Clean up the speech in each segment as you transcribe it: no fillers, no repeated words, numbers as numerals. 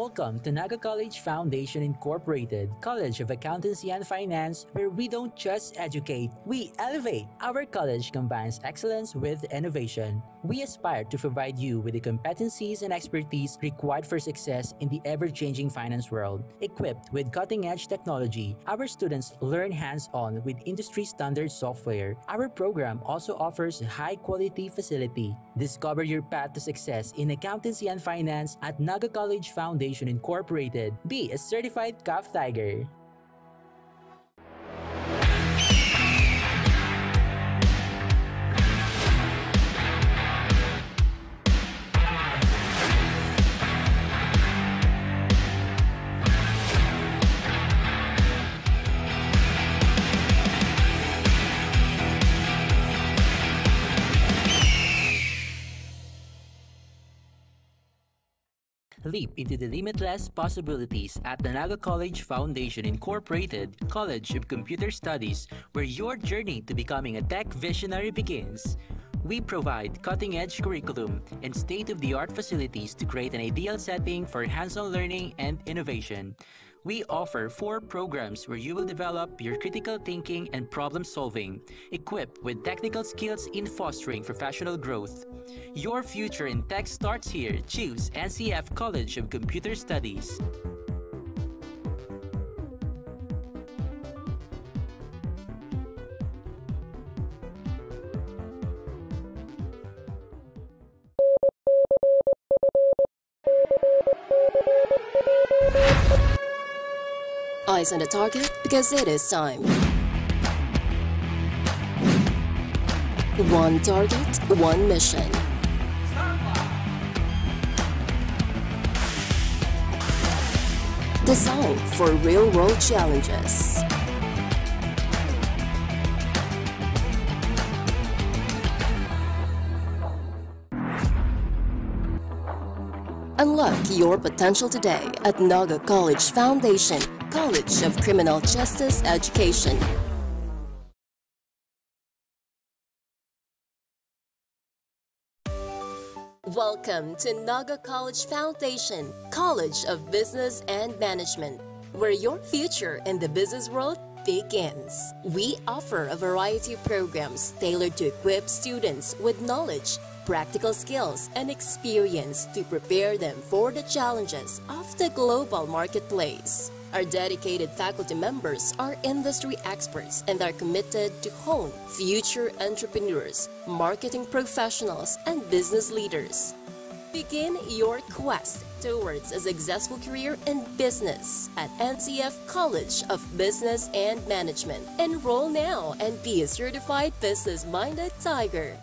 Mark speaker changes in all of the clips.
Speaker 1: Welcome to Naga College Foundation Incorporated, College of Accountancy and Finance, where we don't just educate, we elevate. Our college combines excellence with innovation. We aspire to provide you with the competencies and expertise required for success in the ever-changing finance world. Equipped with cutting-edge technology, our students learn hands-on with industry-standard software. Our program also offers a high-quality facility. Discover your path to success in accountancy and finance at Naga College Foundation Incorporated. Be a certified CAF Tiger. Leap into the limitless possibilities at the Naga College Foundation Incorporated, College of Computer Studies, where your journey to becoming a tech visionary begins. We provide cutting-edge curriculum and state-of-the-art facilities to create an ideal setting for hands-on learning and innovation. We offer 4 programs where you will develop your critical thinking and problem solving, equipped with technical skills in fostering professional growth. Your future in tech starts here. Choose NCF College of Computer Studies.
Speaker 2: Eyes on the target because it is time. One target, one mission. Designed for real-world challenges. Unlock your potential today at Naga College Foundation, College of Criminal Justice Education. Welcome to Naga College Foundation, College of Business and Management, where your future in the business world begins. We offer a variety of programs tailored to equip students with knowledge, practical skills, and experience to prepare them for the challenges of the global marketplace. Our dedicated faculty members are industry experts and are committed to hone future entrepreneurs, marketing professionals, and business leaders. Begin your quest towards a successful career in business at NCF College of Business and Management. Enroll now and be a certified business-minded tiger.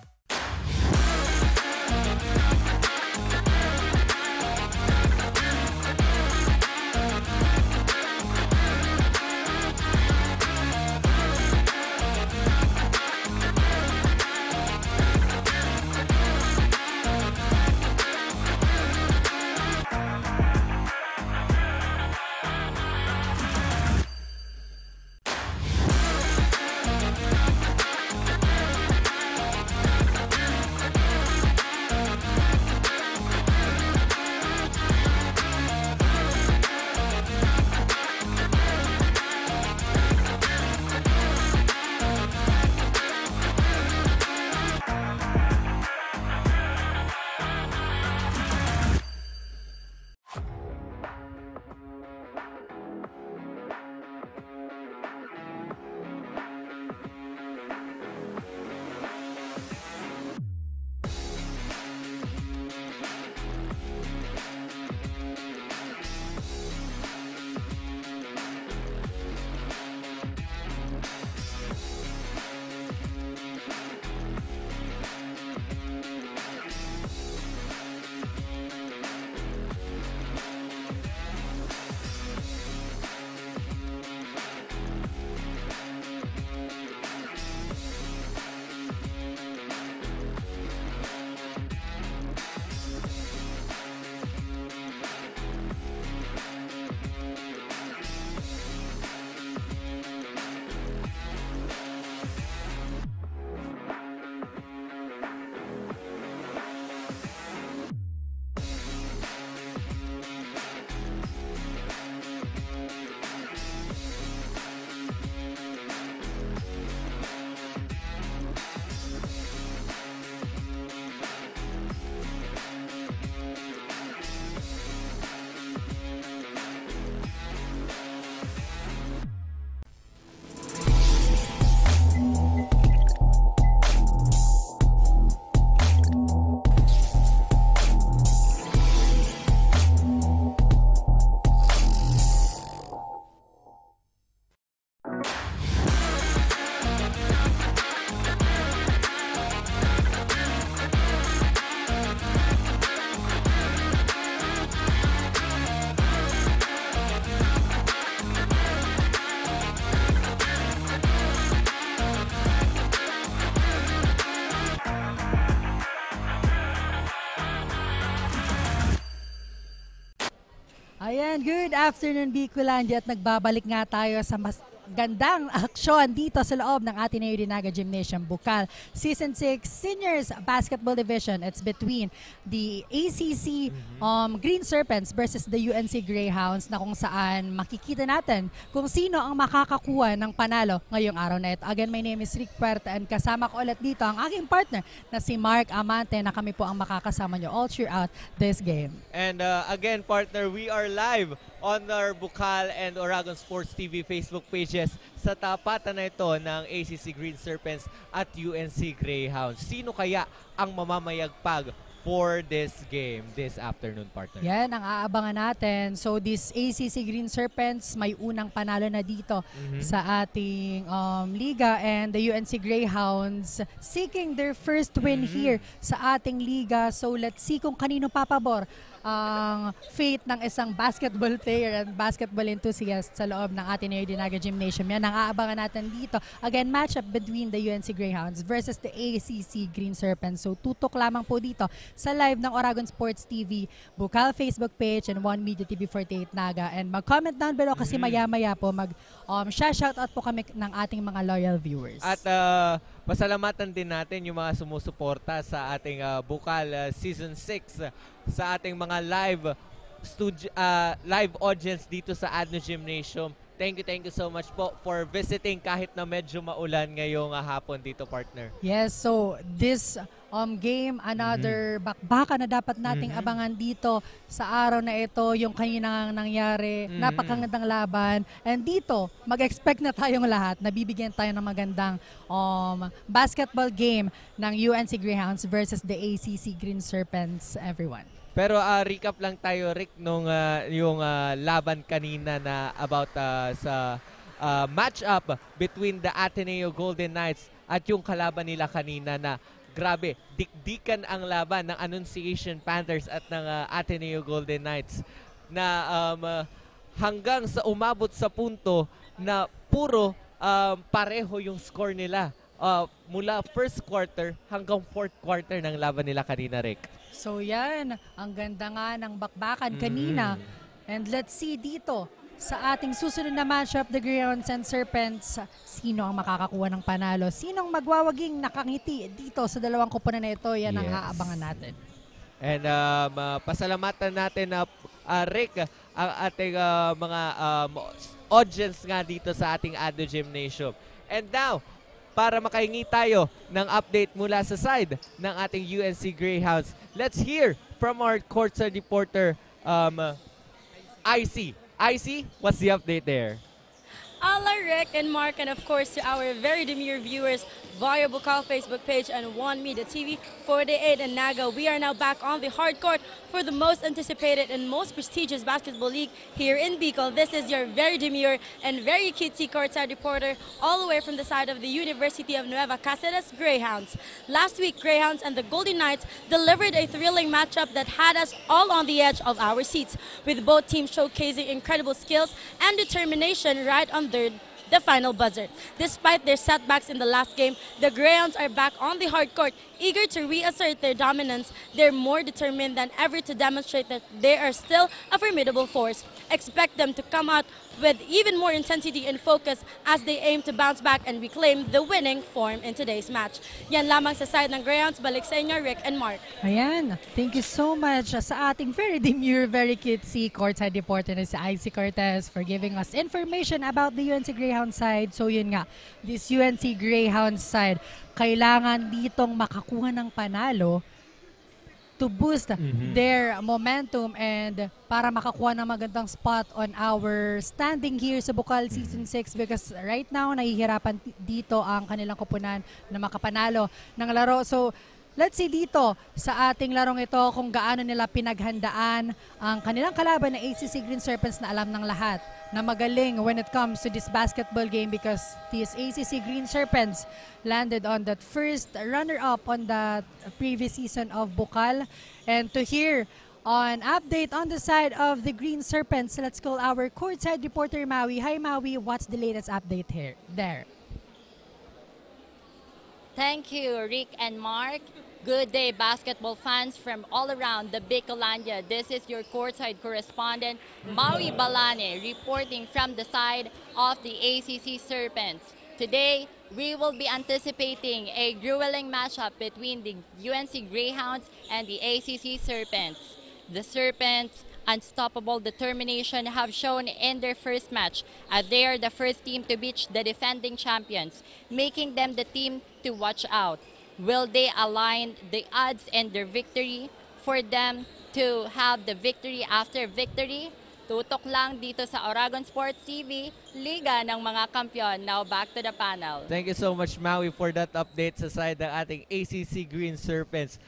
Speaker 3: Ayan, good afternoon Bicolandia at nagbabalik nga tayo sa mas gandang aksyon dito sa loob ng Ateneo Dinaga Gymnasium Bukal Season 6 Seniors Basketball Division. It's between the ACC Green Serpents versus the UNC Greyhounds, na kung saan makikita natin kung sino ang makakakuha ng panalo ngayong araw na ito. Again, my name is Rick Puerta and kasama ko ulit dito ang aking partner na si Mark Amante, na kami po ang makakasama nyo all throughout this game.
Speaker 4: And again, partner, we are live on our Bukal and Oragon Sports TV Facebook pages sa tapatan na ito ng ACC Green Serpents at UNC Greyhounds. Sino kaya ang mamamayagpag for this game this afternoon, partner?
Speaker 3: Yan ang aabangan natin. So this ACC Green Serpents may unang panalo na dito sa ating liga, and the UNC Greyhounds seeking their first win here sa ating liga. So let's see kung kanino papabor ang fate ng isang basketball player and basketball enthusiast sa loob ng Ateneo Dinaga Gymnasium. Yan ang aabangan natin dito. Again, matchup between the UNC Greyhounds versus the ACC Green Serpents. So tutok lamang po dito sa live ng Oragon Sports TV, Bukal Facebook page, and One Media TV 48 Naga. And mag-comment down below kasi maya-maya po shoutout po kami ng ating mga loyal viewers.
Speaker 4: At pasalamatan din natin yung mga sumusuporta sa ating Bukal Season 6, sa ating mga live audience dito sa Adno Gymnasium. Thank you so much po for visiting kahit na medyo maulan ngayong hapon dito, partner.
Speaker 3: Yes, so this game, another bakbaka na dapat nating abangan dito sa araw na ito, yung kaninang nangyari, napakagandang laban. And dito, mag-expect na tayong lahat na bibigyan tayo ng magandang basketball game ng UNC Greyhounds versus the ACC Green Serpents, everyone.
Speaker 4: Pero recap lang tayo, Rick, nung yung laban kanina na about sa match-up between the Ateneo Golden Knights at yung kalaban nila kanina na grabe, dikdikan ang laban ng Annunciation Panthers at ng Ateneo Golden Knights na hanggang sa umabot sa punto na puro pareho yung score nila mula first quarter hanggang fourth quarter ng laban nila kanina, Rick.
Speaker 3: So yan, ang ganda nga ng bakbakan kanina. And let's see dito sa ating susunod na matchup, the Greyhounds and Serpents, sino ang makakakuha ng panalo? Sinong magwawaging nakangiti dito sa dalawang koponan na ito? Yan ang aabangan natin.
Speaker 4: And pasalamatan natin na Rick, ang ating mga audience nga dito sa ating Adno Gymnasium. And now, para makahingi tayo ng update mula sa side ng ating UNC Greyhounds, let's hear from our courtside reporter, IC. IC, what's the update there?
Speaker 5: Ala, Rick and Mark, and of course to our very demure viewers via Bukal Facebook page and One Media TV 48 and Naga. We are now back on the hard court for the most anticipated and most prestigious basketball league here in Bicol. This is your very demure and very cutesy courtside reporter all the way from the side of the University of Nueva Cáceres Greyhounds. Last week, Greyhounds and the Golden Knights delivered a thrilling matchup that had us all on the edge of our seats, with both teams showcasing incredible skills and determination right on the final buzzer. Despite their setbacks in the last game, the Greyhounds are back on the hard court, eager to reassert their dominance. They're more determined than ever to demonstrate that they are still a formidable force. Expect them to come out with even more intensity and focus as they aim to bounce back and reclaim the winning form in today's match. Yan lamang sa side ng Greyhounds. Balik sa inyo, Rick and Mark.
Speaker 3: Ayan, thank you so much sa ating very demure, very cutesy courtside reporter na si IC Cortez for giving us information about the UNC Greyhound side. So yun nga, this UNC Greyhound side, kailangan ditong makakuha ng panalo to boost their momentum and para makakuha ng magandang spot on our standing here sa Bukal Season 6, because right now nahihirapan dito ang kanilang koponan na makapanalo ng laro. So let's see dito sa ating larong ito kung gaano nila pinaghandaan ang kanilang kalaban na ACC Green Serpents, na alam ng lahat na magaling when it comes to this basketball game, because these ACC Green Serpents landed on that first runner-up on the previous season of Bukal. And to hear on update on the side of the Green Serpents, let's call our courtside reporter Maui. Hi Maui, what's the latest update here there?
Speaker 6: Thank you, Rick and Mark. Good day, basketball fans from all around the Bicolandia. This is your courtside correspondent, Maui Balane, reporting from the side of the ACC Serpents. Today, we will be anticipating a grueling matchup between the UNC Greyhounds and the ACC Serpents. The Serpents' unstoppable determination have shown in their first match as they are the first team to beat the defending champions, making them the team to watch out. Will they align the odds in their victory for them to have the victory after victory? Tutok lang dito sa Oragon Sports TV, Liga ng mga Kampiyon. Now back to the panel.
Speaker 4: Thank you so much, Maui, for that update sa side ng ating ACC Green Serpents.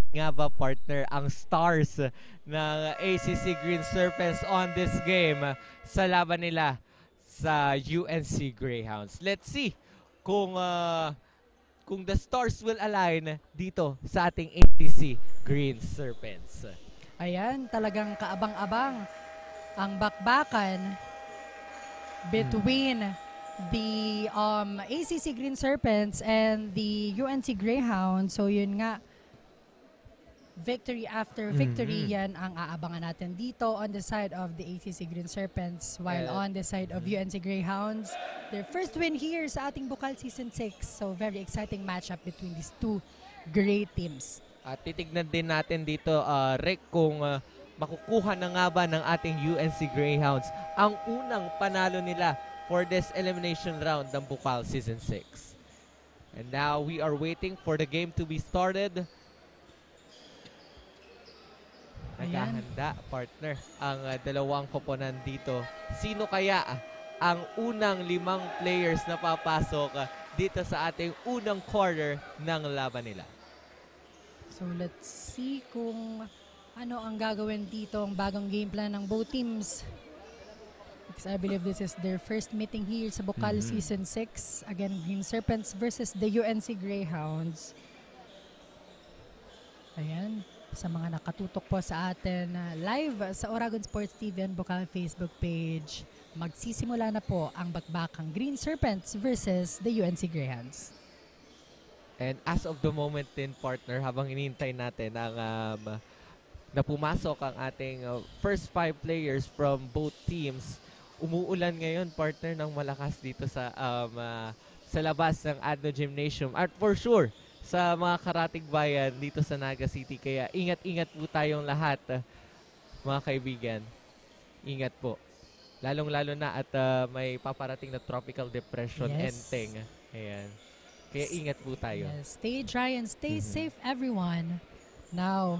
Speaker 4: Nga ba, partner, ang stars ng ACC Green Serpents on this game sa laban nila sa UNC Greyhounds. Let's see kung the stars will align dito sa ating ACC Green Serpents.
Speaker 3: Ayan, talagang kaabang-abang ang bakbakan between the ACC Green Serpents and the UNC Greyhounds. So yun nga, victory after victory, yan ang aabangan natin dito on the side of the ACC Green Serpents, while on the side of UNC Greyhounds, their first win here sa ating Bukal Season 6. So very exciting matchup between these two great teams.
Speaker 4: At titignan din natin dito, Rick, kung makukuha na nga ba ng ating UNC Greyhounds ang unang panalo nila for this elimination round ng Bukal Season 6. And now we are waiting for the game to be started. Naghahanda, partner, ang dalawang koponan dito. Sino kaya ang unang 5 players na papasok dito sa ating unang quarter ng laban nila?
Speaker 3: So let's see kung ano ang gagawin dito, ang bagong game plan ng both teams. Because I believe this is their first meeting here sa Bukal Season 6. Again, Green Serpents versus the UNC Greyhounds. Ayan. Sa mga nakatutok po sa atin live sa Oragon Sports TV and Bukal Facebook page, magsisimula na po ang bakbakang Green Serpents versus the UNC Greyhounds.
Speaker 4: And as of the moment din, partner, habang inintay natin ang na pumasok ang ating first 5 players from both teams, umuulan ngayon, partner, ng malakas dito sa labas ng Adno Gymnasium. At for sure, sa mga karatig bayan dito sa Naga City. Kaya ingat-ingat po tayong lahat, mga kaibigan. Ingat po. Lalong-lalo na at may paparating na tropical depression ending. Ayan. Kaya ingat po tayo.
Speaker 3: Yes. Stay dry and stay safe, everyone. Now,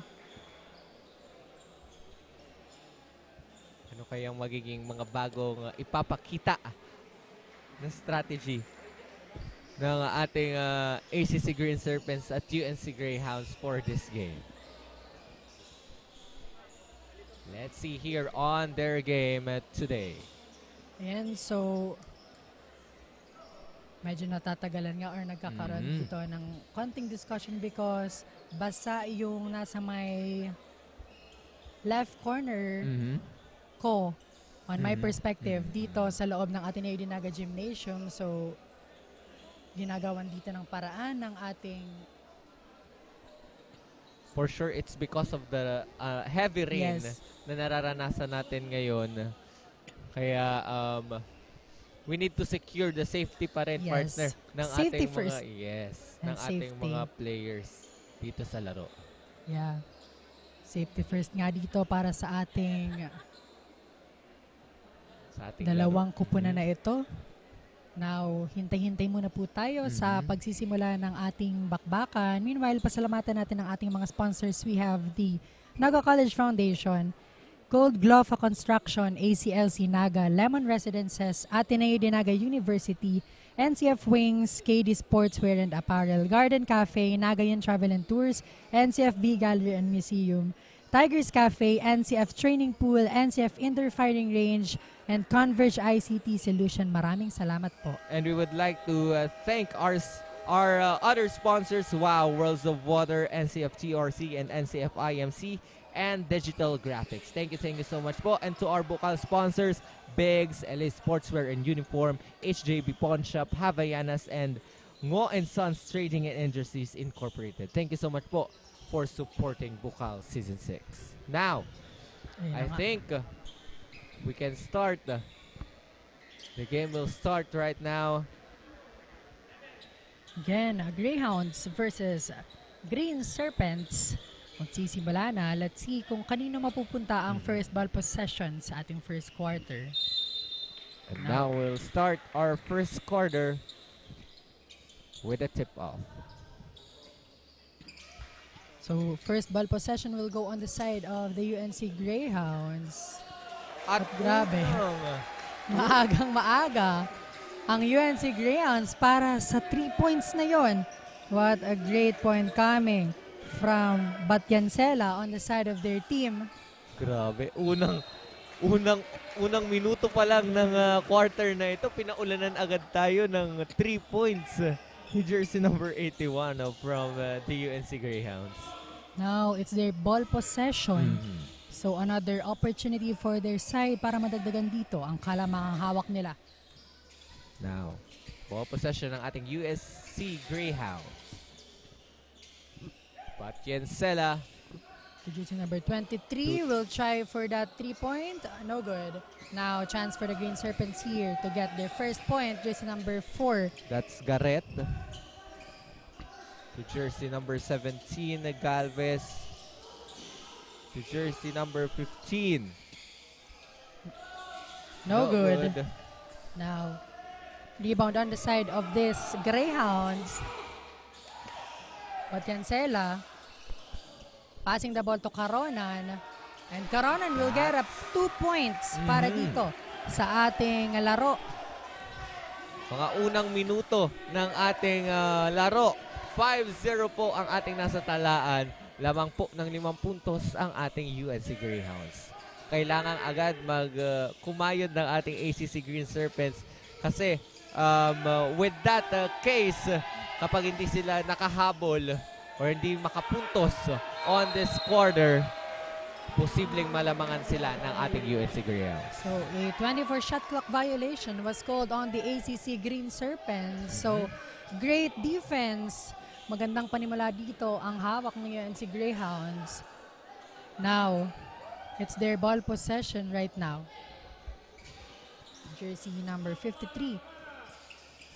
Speaker 4: ano kayang magiging mga bagong ipapakita na strategy ng ating ACC Green Serpents at UNC Greyhounds for this game? Let's see here on their game today.
Speaker 3: and so, medyo natatagalan nga or nagkakaroon dito ng konting discussion because basa yung nasa may left corner ko on my perspective dito sa loob ng Ateneo Dinaga Gymnasium. So, ginagawan dito ng paraan ng ating...
Speaker 4: For sure, it's because of the heavy rain na nararanasan natin ngayon. Kaya we need to secure the safety pa rin, partner, ng
Speaker 3: safety
Speaker 4: ating
Speaker 3: first.
Speaker 4: ng ating mga players dito sa laro.
Speaker 3: Yeah. Safety first nga dito para sa ating dalawang kupunan na ito. Now, hintay-hintay muna po tayo sa pagsisimula ng ating bakbakan. Meanwhile, pasalamatan natin ang ating mga sponsors. We have the Naga College Foundation, Gold Glofa Construction, ACLC Naga, Lemon Residences, Ateneo de Naga University, NCF Wings, KD Sportswear and Apparel, Garden Cafe, Nagayan Travel and Tours, NCFB Gallery and Museum, Tigers Cafe, NCF Training Pool, NCF Indoor Firing Range, and Converge ICT Solution. Maraming salamat po.
Speaker 4: And we would like to thank our other sponsors, WOW, Worlds of Water, NCF TRC, and NCF IMC, and Digital Graphics. Thank you so much po. And to our Bukal sponsors, Bigs, LA Sportswear and Uniform, HJB Pawn Shop, Havaianas, and Ngo and Sons Trading and Industries Incorporated. Thank you so much po for supporting Bukal Season 6. Now, I think we can start. The game will start right now.
Speaker 3: Again, Greyhounds versus Green Serpents. Magsisimula na. Let's see kung kanino mapupunta ang first ball possession sa ating first quarter.
Speaker 4: And now we'll start our first quarter with a tip-off.
Speaker 3: So, first ball possession will go on the side of the UNC Greyhounds. At grabe, maagang maaga ang UNC Greyhounds para sa 3 points na yon. What a great point coming from Batyansela on the side of their team.
Speaker 4: Grabe, unang minuto pa lang ng quarter na ito, pinaulanan agad tayo ng 3 points. New jersey number 81 from the UNC Greyhounds.
Speaker 3: Now, it's their ball possession. So, another opportunity for their side para madagdagan dito ang kalamangang hawak nila.
Speaker 4: Now, ball possession ng ating USC Greyhounds. Batyansela.
Speaker 3: Jersey number 23 will try for that 3-point. No good. Now, chance for the Green Serpents here to get their first point. Jersey number 4.
Speaker 4: That's Garrett. To jersey number 17, Galvez. To jersey number 15.
Speaker 3: No good. Now, rebound on the side of this Greyhounds. Batyansela passing the ball to Caronan. And Caronan will get up 2 points para dito sa ating laro.
Speaker 4: Mga unang minuto ng ating laro. 5-0 po ang ating nasa talaan. Lamang po ng 5 puntos ang ating UNC Greyhounds. Kailangan agad kumayod ng ating ACC Green Serpents kasi with that case, kapag hindi sila nakahabol or hindi makapuntos on this quarter, posibleng malamangan sila ng ating UNC Greyhounds.
Speaker 3: So, a 24 shot clock violation was called on the ACC Green Serpents. So, great defense. Magandang panimula dito ang hawak ng UNC Greyhounds. Now, it's their ball possession right now. Jersey number 53.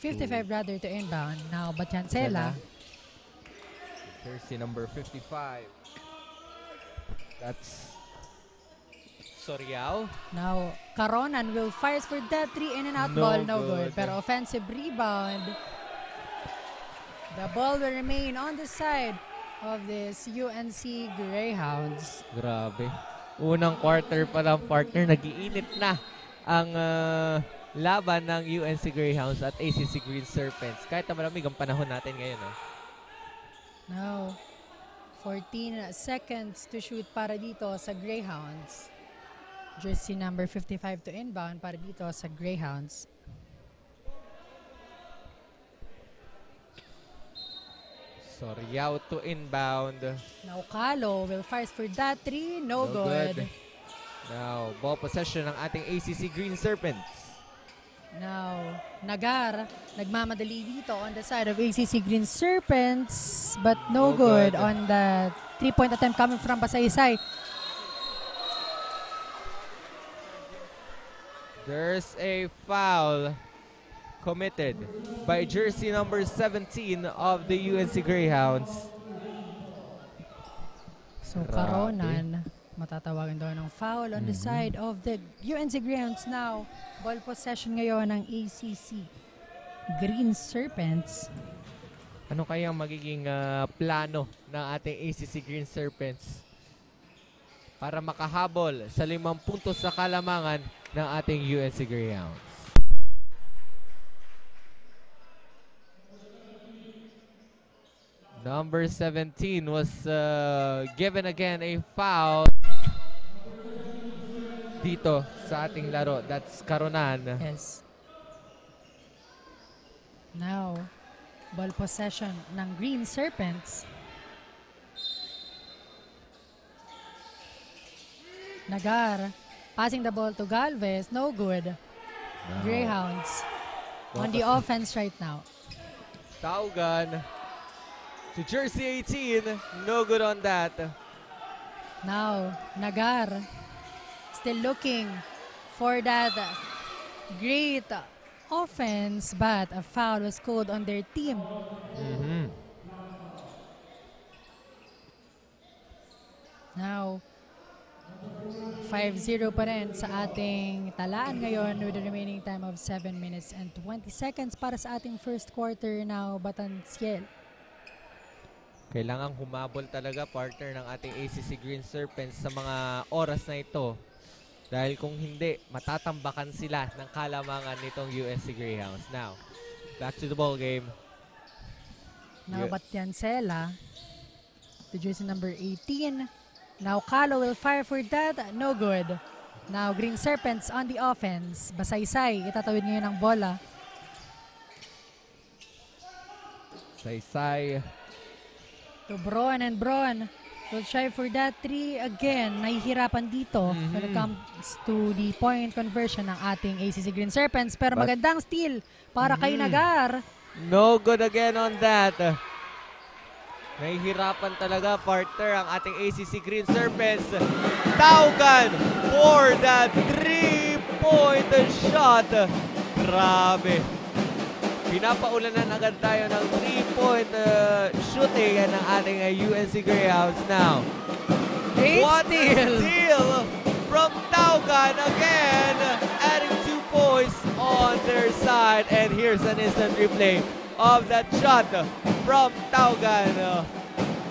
Speaker 3: 55 rather to inbound. Now, Batyansela.
Speaker 4: Jersey number 55. That's Soriao.
Speaker 3: Now, Caronan will fires for that 3 in and out ball. No good. Pero offensive rebound. The ball will remain on the side of this UNC Greyhounds.
Speaker 4: Grabe. Unang quarter pa lang, partner. Nag-iinit na ang laban ng UNC Greyhounds at ACC Green Serpents. Kahit na malamig ang panahon natin ngayon.
Speaker 3: Now, 14 seconds to shoot para dito sa Greyhounds. Jersey number 55 to inbound para dito sa Greyhounds.
Speaker 4: Soriao to inbound.
Speaker 3: Now, Calo will fire for that 3. No good.
Speaker 4: Now, ball possession ng ating ACC Green Serpents.
Speaker 3: Now, Nagar, nagmamadali dito on the side of ACC Green Serpents, but no good on the 3-point attempt coming from Basaysay.
Speaker 4: There's a foul committed by jersey number 17 of the UNC Greyhounds.
Speaker 3: So, Caronan, matatawagan daw ng foul on the side of the UNC Greyhounds now. Ball possession ngayon ng ACC Green Serpents.
Speaker 4: Ano kayang magiging plano ng ating ACC Green Serpents para makahabol sa 5 puntos sa kalamangan ng ating UNC Greyhounds? Number 17 was given again a foul dito sa ating laro. That's Caronan.
Speaker 3: Yes. Now, ball possession ng Green Serpents. Nagar, passing the ball to Galvez. No good.
Speaker 4: No.
Speaker 3: Greyhounds on the offense right now.
Speaker 4: Taugan to jersey 18. No good on that.
Speaker 3: Now, Nagar still looking for that great offense, but a foul was called on their team. Now, 5-0 pa rin sa ating talaan ngayon with the remaining time of 7 minutes and 20 seconds para sa ating first quarter now, Batansiel.
Speaker 4: Kailangang humabol talaga, partner, ng ating ACC Green Serpents sa mga oras na ito. Dahil kung hindi, matatambakan sila ng kalamangan nitong USC Greyhounds. Now, back to the ball game.
Speaker 3: Now, Batiancela to jersey number 18. Now, Kalo will fire for that. No good. Now, Green Serpents on the offense. Basaysay, itatawid ngayon ang bola.
Speaker 4: Saysay.
Speaker 3: To Bron, and Bron will try for that 3 again. Nahihirapan dito when it comes to the point conversion ng ating ACC Green Serpents. Pero magandang steal para kay Nagar.
Speaker 4: No good again on that. Nahihirapan talaga, partner, ang ating ACC Green Serpents. Taugan for that 3-point shot. Grabe. Pinapaulanan agad tayo ng 3-point shooting ng ating UNC Greyhounds now.
Speaker 3: Great
Speaker 4: What steal from Taugan again, adding 2 points on their side. And here's an instant replay of that shot from Taugan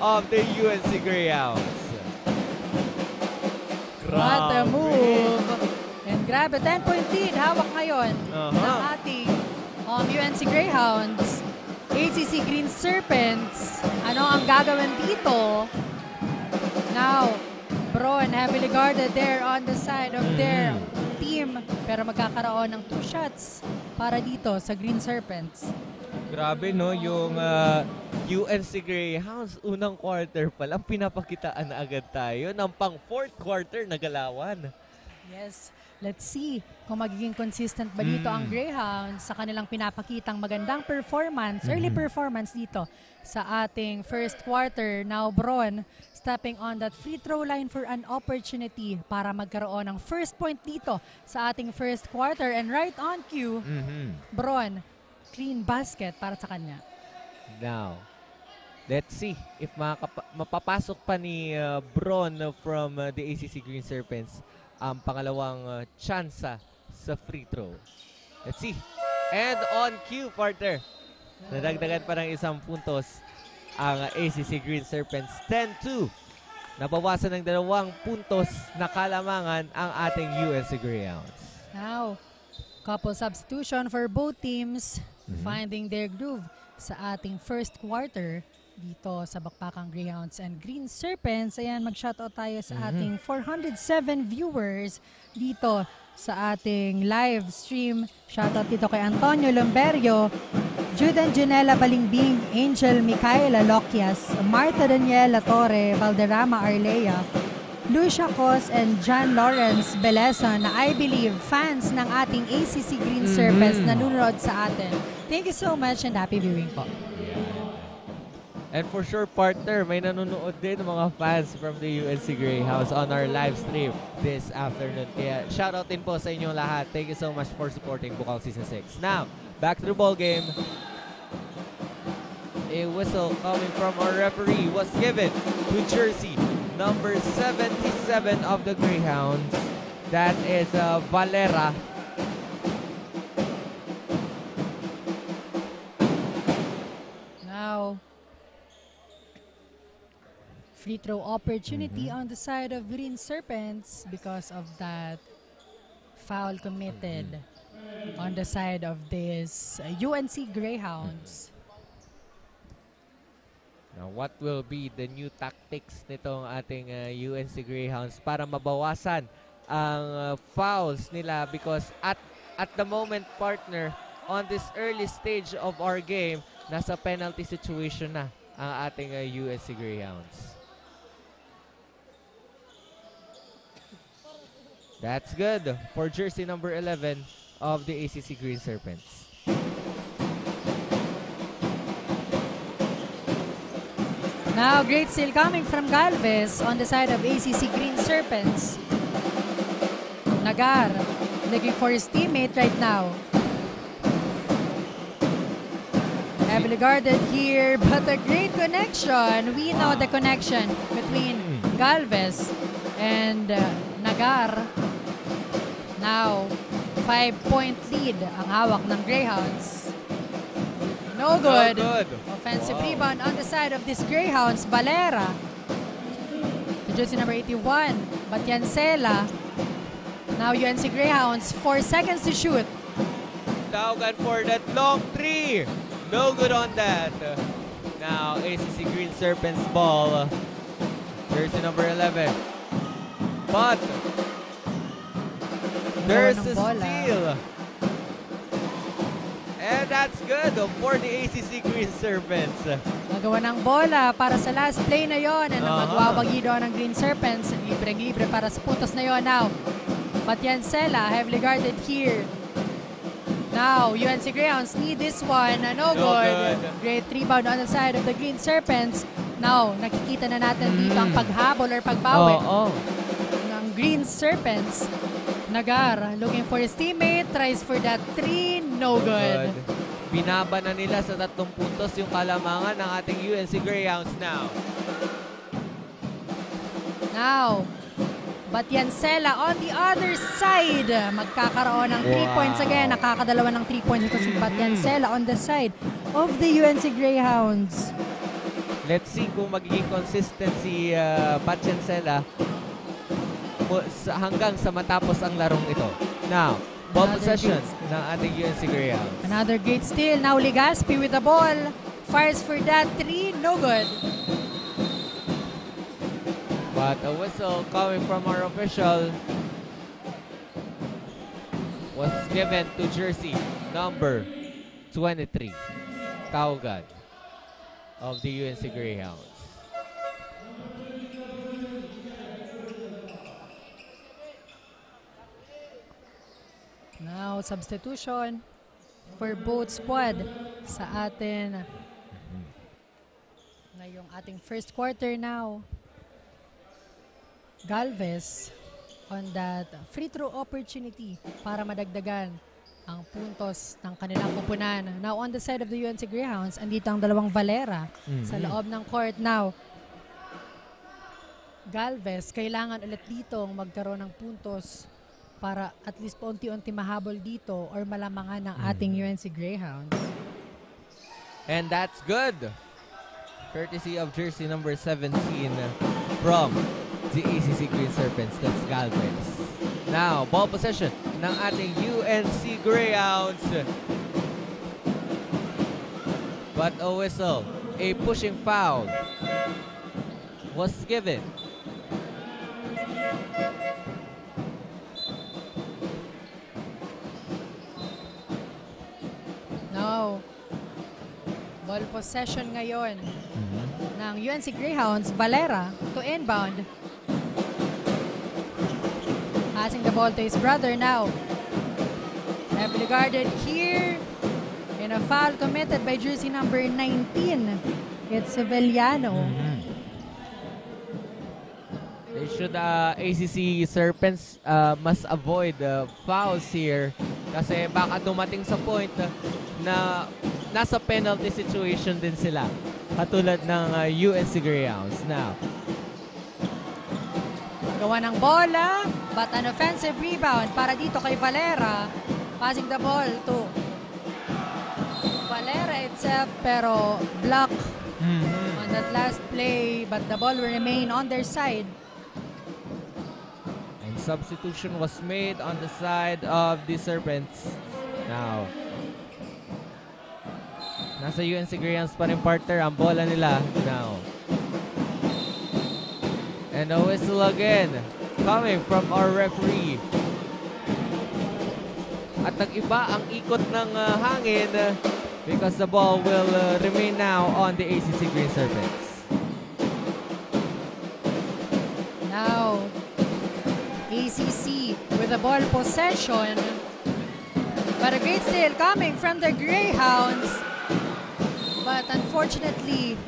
Speaker 4: of the UNC Greyhounds.
Speaker 3: What a move. And grabe, 10-point lead. Hawak ngayon ng ating UNC Greyhounds. ACC Green Serpents. Ano ang gagawin dito? Now, Bron heavily guarded there on the side of their team. Pero magkakaroon ng 2 shots para dito sa Green Serpents.
Speaker 4: Grabe, no? Yung UNC Greyhounds, unang quarter pa lang, pinapakitaan na agad tayo ng pang 4th quarter na galawan.
Speaker 3: Yes. Let's see kung magiging consistent ba dito ang Greyhounds sa kanilang pinapakitang magandang performance, early performance dito sa ating first quarter. Now, Bron stepping on that free throw line for an opportunity para magkaroon ng first point dito sa ating first quarter. And right on cue, Bron, clean basket para sa kanya.
Speaker 4: Now, let's see if mapapasok pa ni Bron from the ACC Green Serpents ang pangalawang tsansa sa free throw. Let's see. And on cue, partner. Nadagdagan pa ng 1 puntos ang ACC Green Serpents. 10-2. Nabawasan ng 2 puntos na kalamangan ang ating UNC Greyhounds.
Speaker 3: Now, couple substitution for both teams finding their groove sa ating first quarter dito sa Bakbakang Greyhounds and Green Serpents. Ayan, mag-shoutout tayo sa ating 407 viewers dito sa ating live stream. Shoutout dito kay Antonio Lumberio, Juden Janela Balingbing, Angel Micaela Loquias, Martha Daniela Torre, Valderrama Arlea, Lucia Cos, and John Lawrence Belesa na I believe fans ng ating ACC Green Serpents na nanonood sa atin. Thank you so much and happy viewing po.
Speaker 4: And for sure, partner, may nanonood din mga fans from the UNC Greyhounds on our live stream this afternoon. Kaya shoutout din po sa inyong lahat. Thank you so much for supporting Bukal Season 6. Now, back to the ball game. A whistle coming from our referee was given to jersey number 77 of the Greyhounds. That is Valera.
Speaker 3: Now, free throw opportunity on the side of Green Serpents because of that foul committed on the side of this UNC Greyhounds.
Speaker 4: Now, what will be the new tactics nitong ating UNC Greyhounds para mabawasan ang fouls nila, because at the moment, partner, on this early stage of our game, nasa penalty situation na ang ating UNC Greyhounds. That's good for jersey number 11 of the ACC Green Serpents.
Speaker 3: Now, great steal coming from Galvez on the side of ACC Green Serpents. Nagar looking for his teammate right now. Heavily guarded here, but a great connection. We know the connection between Galvez and Nagar. Now, 5-point lead ang hawak ng Greyhounds. No good. Offensive rebound on the side of this Greyhounds. Valera. To jersey number 81. Batiancela. Now UNC Greyhounds, 4 seconds to shoot.
Speaker 4: Taugan for that long three. No good on that. Now ACC Green Serpents ball. Jersey number 11. But there's a steal. And that's good for the ACC Green Serpents.
Speaker 3: Nagawa ng bola para sa last play na yon. And magwawagi doon ng Green Serpents. Libre-libre para sa puntos na yon now. Batiancela, heavily guarded here. Now, UNC Greyhounds need this one. No good. Great rebound on the side of the Green Serpents. Now, nakikita na natin dito ang paghabol or pagbawi ng Green Serpents. Nagar looking for his teammate, tries for that 3, no good.
Speaker 4: Binaba na nila sa 3 puntos yung kalamangan ng ating UNC Greyhounds now.
Speaker 3: Now, Batiancela on the other side. Magkakaroon ng 3 points again. Nakakadalawa ng 3 points ito si Batiancela on the side of the UNC Greyhounds.
Speaker 4: Let's see kung magiging consistent si Batiancela hanggang sa matapos ang larong ito. Now, ball possession ng ating UNC Greyhounds.
Speaker 3: Another great steal. Now Legaspi with the ball. Fires for that 3. No good.
Speaker 4: But a whistle coming from our official was given to jersey number 23, Taugan of the UNC Greyhounds.
Speaker 3: Now, substitution for both squad sa atin. Ngayong ating first quarter now. Galvez on that free throw opportunity para madagdagan ang puntos ng kanilang kupunan. Now, on the side of the UNC Greyhounds, andito ang dalawang Valera sa loob ng court now. Galvez, kailangan ulit dito magkaroon ng puntos para at least paunti-unti mahabol dito or malamangan ng ating UNC Greyhounds.
Speaker 4: And that's good. Courtesy of jersey number 17 from the ACC Green Serpents. That's Galvez. Now, ball possession ng ating UNC Greyhounds. But a whistle, a pushing foul was given.
Speaker 3: Now, ball possession ngayon ng UNC Greyhounds. Valera to inbound. Passing the ball to his brother now. Heavily guarded here. And a foul committed by jersey number 19. It's Sevillano.
Speaker 4: They should, ACC Serpents must avoid fouls here kasi baka dumating sa point na nasa penalty situation din sila. Katulad ng UNC Greyhounds. Now,
Speaker 3: gawa ng bola, but an offensive rebound para dito kay Valera. Passing the ball to Valera itself, pero block on that last play, but the ball will remain on their side.
Speaker 4: and substitution was made on the side of the Serpents. Now, nasa UNC Greyhounds pa rin partner ang bola nila now. And a whistle again coming from our referee. At nag-iba ang ikot ng hangin because the ball will remain now on the ACC Green Serpents.
Speaker 3: Now, ACC with the ball possession. But a great steal coming from the Greyhounds. But unfortunately,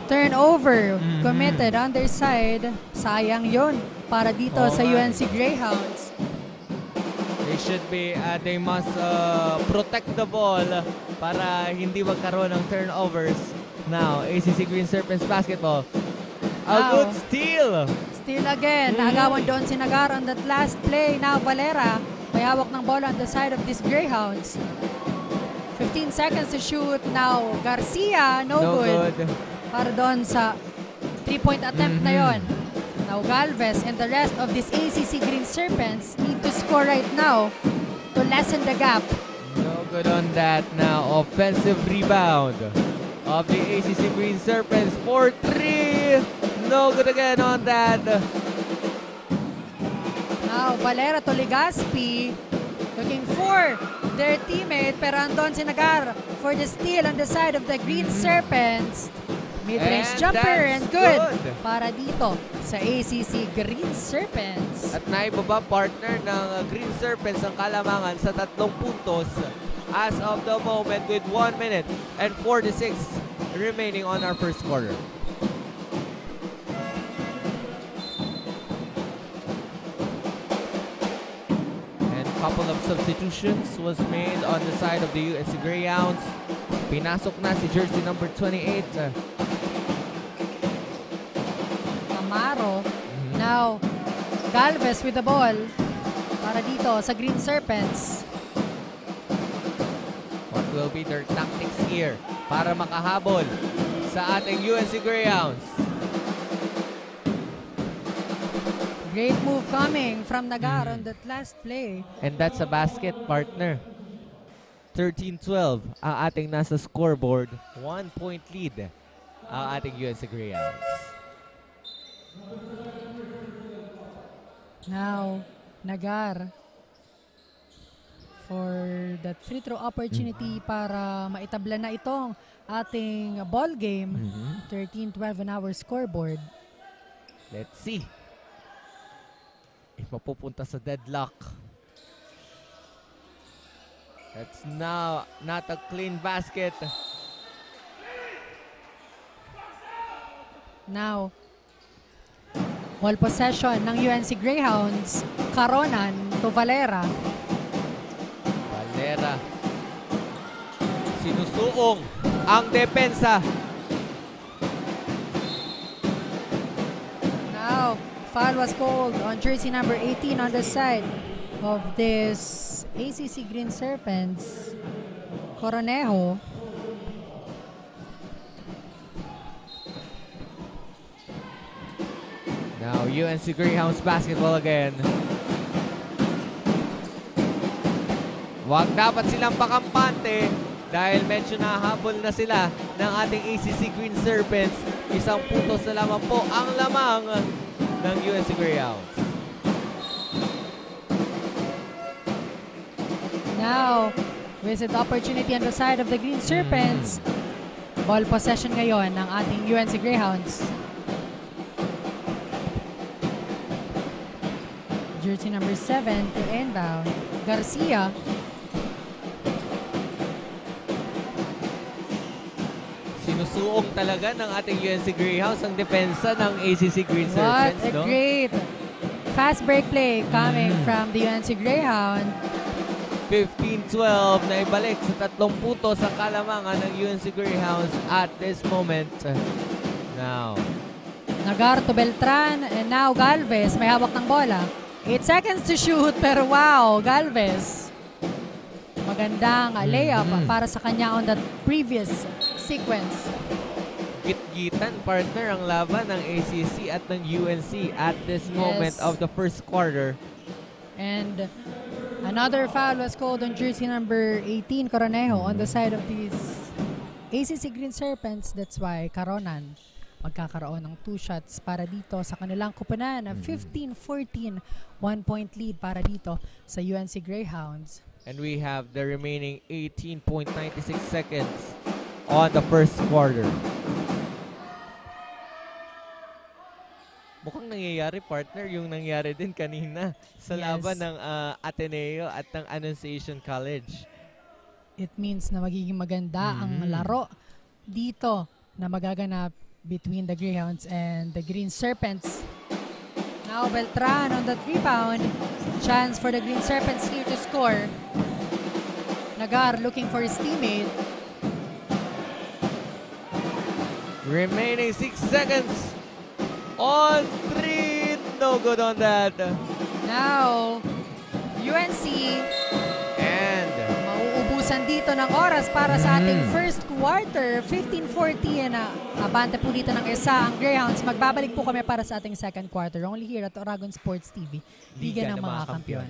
Speaker 3: Turnover committed on their side. Sayang yon para dito sa UNC Greyhounds.
Speaker 4: They must protect the ball para hindi magkaroon ng turnovers. Now, ACC Green Serpents basketball. A good steal.
Speaker 3: Steal again. Naagawan doon si Nagar on that last play. Now, Valera may hawak ng bola on the side of these Greyhounds. 15 seconds to shoot. Now, Garcia, no good. Para doon sa 3-point attempt na yon. Now, Galvez and the rest of these ACC Green Serpents need to score right now to lessen the gap.
Speaker 4: No good on that. Now, offensive rebound of the ACC Green Serpents for 3. No good again on that.
Speaker 3: Now, Valera to Legaspi looking for their teammate, pero andon si Nagar for the steal on the side of the Green Serpents. Mid-range jumper and good para dito sa ACC Green Serpents.
Speaker 4: At naibaba partner ng Green Serpents ang kalamangan sa 3 puntos as of the moment with 1 minute and 46 remaining on our first quarter. Couple of substitutions was made on the side of the UNC Greyhounds. Pinasok na si jersey number 28.
Speaker 3: Amaro. Now, Galvez with the ball para dito sa Green Serpents.
Speaker 4: What will be their tactics here para makahabol sa ating UNC Greyhounds?
Speaker 3: Great move coming from Nagar on that last play.
Speaker 4: And that's a basket, partner. 13-12 ang ating nasa scoreboard. 1-point lead ang ating UNC Greyhounds.
Speaker 3: Now, Nagar for that free throw opportunity para maitabla na itong ating ball game. 13-12 on our scoreboard.
Speaker 4: Let's see if mapupunta sa deadlock. That's now not a clean basket.
Speaker 3: Now, ball possession ng UNC Greyhounds. Caronan to Valera.
Speaker 4: Valera. Sinusuong ang depensa.
Speaker 3: Now, foul was called on jersey number 18 on the side of this ACC Green Serpents. Coronejo.
Speaker 4: Now, UNC Greyhounds basketball again. Wag dapat silang pakampante dahil medyo nahabol na sila ng ating ACC Green Serpents. 1 puntos na lamang po ang lamang ng UNC Greyhounds.
Speaker 3: Now, with the opportunity on the side of the Green Serpents. Ball possession ngayon ng ating UNC Greyhounds. Jersey number 7 to inbound. Garcia.
Speaker 4: Sinusuong talaga ng ating UNC Greyhounds ang depensa ng ACC Green Serpents.
Speaker 3: What a great fast break play coming from the UNC Greyhound.
Speaker 4: 15-12 na ibalik sa 3 puntos sa kalamangan ng UNC Greyhounds at this moment. Now,
Speaker 3: Nagar to Beltran and now Galvez may hawak ng bola. 8 seconds to shoot pero wow, Galvez. Magandang layup para sa kanya on that previous sequence.
Speaker 4: Git-gitan partner ang laban ng ACC at ng UNC at this moment of the first quarter.
Speaker 3: And another foul was called on jersey number 18, Coronejo, on the side of these ACC Green Serpents. That's why Caronan magkakaroon ng 2 shots para dito sa kanilang kupunan. 15-14, 1-point lead para dito sa UNC Greyhounds.
Speaker 4: And we have the remaining 18.96 seconds on the first quarter. Mukhang nangyayari, partner, yung nangyari din kanina sa laban ng Ateneo at ng Annunciation College.
Speaker 3: It means na magiging maganda ang laro dito na magaganap between the Greyhounds and the Green Serpents. Now Beltran on that rebound. Chance for the Green Serpents here to score. Nagar looking for his teammate.
Speaker 4: Remaining 6 seconds. On 3. No good on that.
Speaker 3: Now, UNC
Speaker 4: And
Speaker 3: mauubusan dito ng oras para sa ating first quarter. 15-14. Abante po dito ng isa ang Greyhounds. Magbabalik po kami para sa ating second quarter. Only here at Oragon Sports TV. Liga ng mga Kampiyon.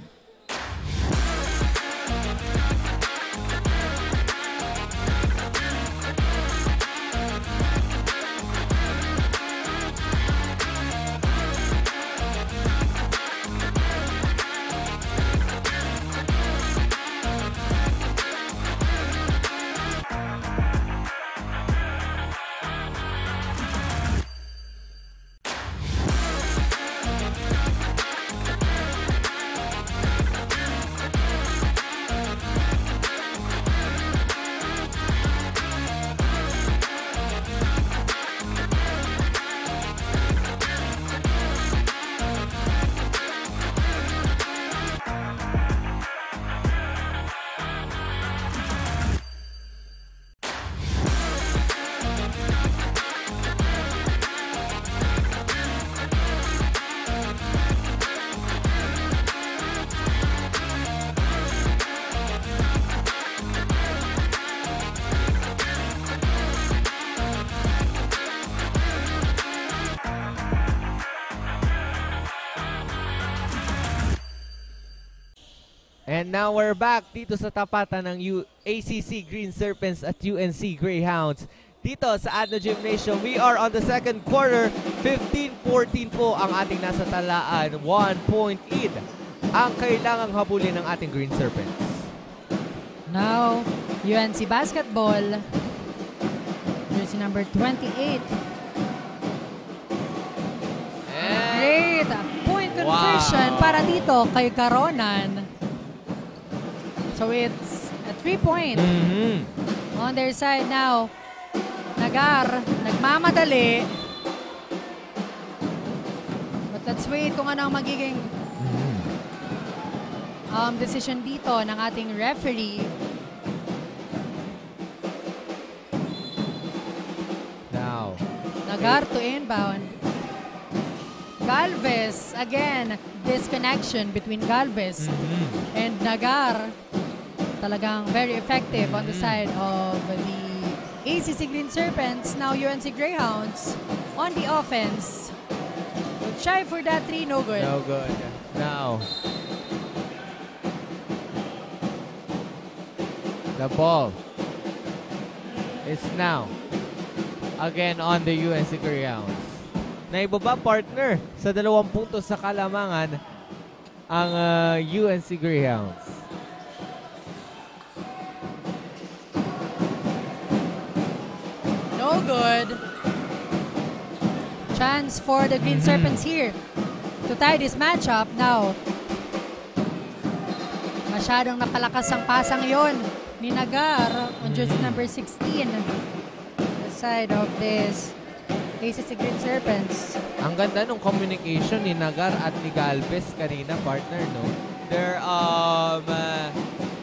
Speaker 4: And now we're back dito sa tapatan ng ACC Green Serpents at UNC Greyhounds. Dito sa Adno Gymnasium, we are on the second quarter. 15-14 po ang ating nasa talaan. 1-point lead ang kailangang habulin ng ating Green Serpents.
Speaker 3: Now, UNC basketball. Jersey number 28. Great point conversion para dito kay Caronan. So it's a 3-point. On their side now. Nagar, nagmamadali. But let's wait kung ano ang magiging decision dito ng ating referee.
Speaker 4: Now.
Speaker 3: Nagar to inbound. Galvez, again, disconnection between Galvez and Nagar. Talagang very effective on the side of the ACC Green Serpents. Now UNC Greyhounds on the offense. Would try for that 3, no good.
Speaker 4: No good. Now. The ball is now again on the UNC Greyhounds. Naibaba partner sa 2 puntos sa kalamangan ang UNC Greyhounds.
Speaker 3: No good. Chance for the Green Serpents here to tie this matchup. Now, masyadong napalakas ang pasang yon ni Nagar on jersey number 16. The side of this ACC Green Serpents.
Speaker 4: Ang ganda ng communication ni Nagar at ni Galvez kanina, partner, no? Their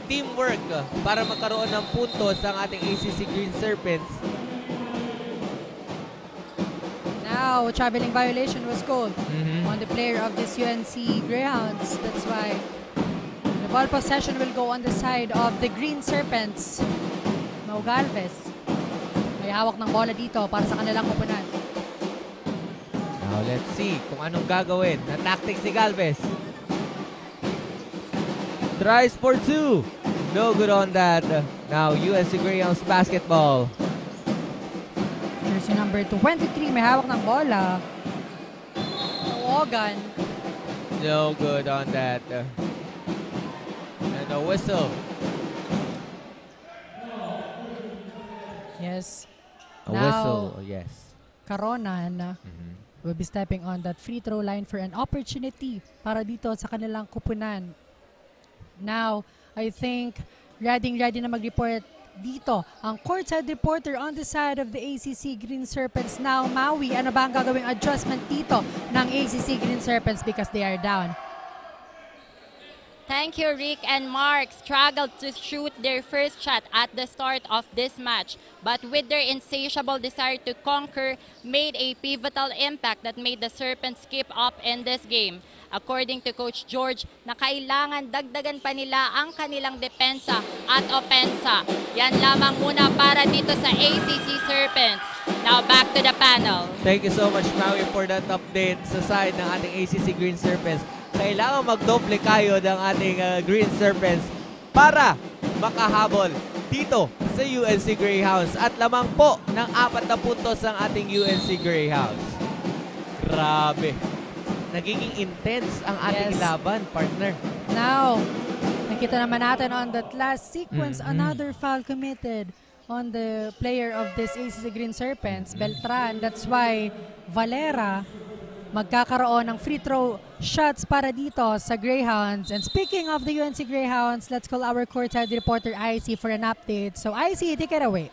Speaker 4: teamwork para magkaroon ng puntos ang ating ACC Green Serpents.
Speaker 3: Now, traveling violation was called on the player of this UNC Greyhounds. That's why the ball possession will go on the side of the Green Serpents. Now, Galvez. May hawak ng bola dito para sa kanilang kupunan.
Speaker 4: Now, let's see kung anong gagawin na tactics ni Galvez. Tries for 2. No good on that. Now, UNC Greyhounds basketball.
Speaker 3: Jersey number 23, may hawak ng bola. Ogan.
Speaker 4: No good on that. And a whistle.
Speaker 3: Yes.
Speaker 4: A
Speaker 3: Now,
Speaker 4: whistle, yes.
Speaker 3: Caronan will be stepping on that free throw line for an opportunity para dito sa kanilang kupunan. Now, I think ready na mag-report dito ang courtside reporter on the side of the ACC Green Serpents. Now, Maui, ano ba ang gagawing adjustment dito ng ACC Green Serpents because they are down?
Speaker 6: Thank you, Rick and Mark. Struggled to shoot their first shot at the start of this match, but with their insatiable desire to conquer, made a pivotal impact that made the Serpents keep up in this game. According to Coach George, na kailangan dagdagan pa nila ang kanilang depensa at opensa. Yan lamang muna para dito sa ACC Serpents. Now back to the panel.
Speaker 4: Thank you so much, Maui, for that update sa side ng ating ACC Green Serpents. Kailangan magdoble kayo ng ating Green Serpents para makahabol dito sa UNC Greyhounds at lamang po ng 4 na puntos ang ating UNC Greyhounds. Grabe. Nagiging intense ang ating laban, partner.
Speaker 3: Now, nakita naman natin on that last sequence, another foul committed on the player of this ACC Green Serpents, Beltran. That's why Valera magkakaroon ng free throw shots para dito sa Greyhounds. And speaking of the UNC Greyhounds, let's call our courtside reporter IC for an update. So IC, take it away.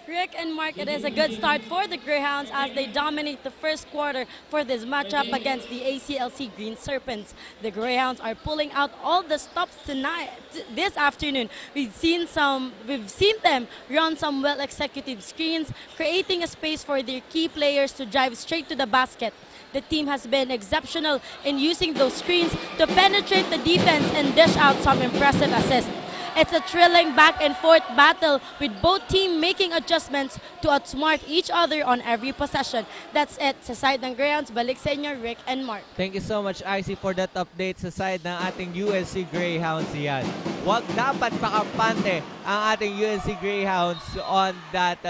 Speaker 5: Rick and Mark, it is a good start for the Greyhounds as they dominate the first quarter for this matchup against the ACLC Green Serpents. The Greyhounds are pulling out all the stops tonight, this afternoon. We've seen them run some well-executed screens, creating a space for their key players to drive straight to the basket. The team has been exceptional in using those screens to penetrate the defense and dish out some impressive assists. It's a thrilling back and forth battle with both teams making adjustments to outsmart each other on every possession. That's it sa side ng Greyhounds. Balik sa inyo, Rick and Mark.
Speaker 4: Thank you so much, IC, for that update sa side ng ating UNC Greyhounds yan. Huwag dapat pakampante ang ating UNC Greyhounds on that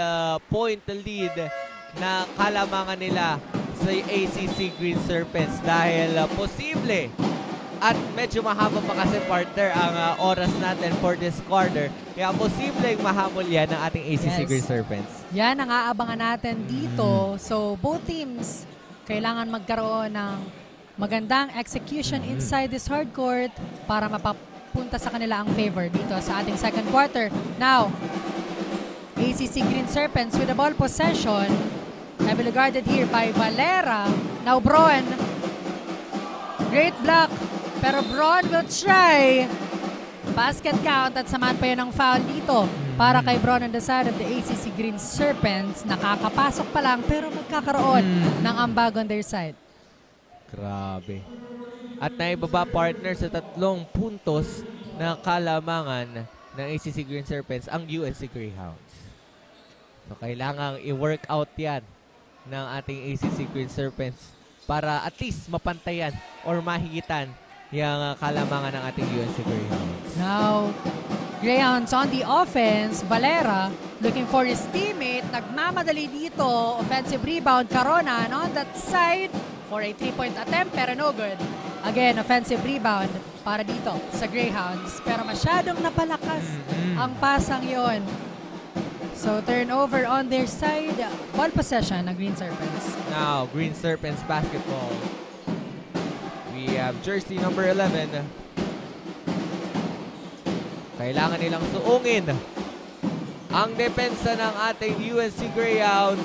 Speaker 4: point lead na kalamangan nila sa ACC Green Serpents dahil posible at medyo mahaba pa kasi, partner, ang oras natin for this quarter. Kaya posibleng mahamol yan ng ating ACC Green Serpents.
Speaker 3: Yan ang aabangan natin dito. So both teams kailangan magkaroon ng magandang execution inside this hard court para mapapunta sa kanila ang favor dito sa ating second quarter. Now, ACC Green Serpents with the ball possession. Heavily guarded here by Valera. Now Braun. Great block. Pero Braun will try. Basket count at samahan pa yun ng foul dito para kay Braun on the side of the ACC Green Serpents. Nakakapasok pa lang pero magkakaroon ng ambag on their side.
Speaker 4: Grabe. At naibaba, partner, sa 3 puntos na kalamangan ng ACC Green Serpents ang UNC Greyhounds. So kailangang i-work out yan ng ating ACC Green Serpents para at least mapantayan or mahigitan yung kalamangan ng ating UNC Greyhounds.
Speaker 3: Now, Greyhounds on the offense. Valera looking for his teammate. Nagmamadali dito. Offensive rebound. Caronan on that side for a 3-point attempt pero no good. Again, offensive rebound para dito sa Greyhounds. Pero masyadong napalakas ang pasang yon. So, turnover on their side. Ball possession ng Green Serpents.
Speaker 4: Now, Green Serpents basketball. We have jersey number 11. Kailangan nilang suungin ang depensa ng ating UNC Greyhounds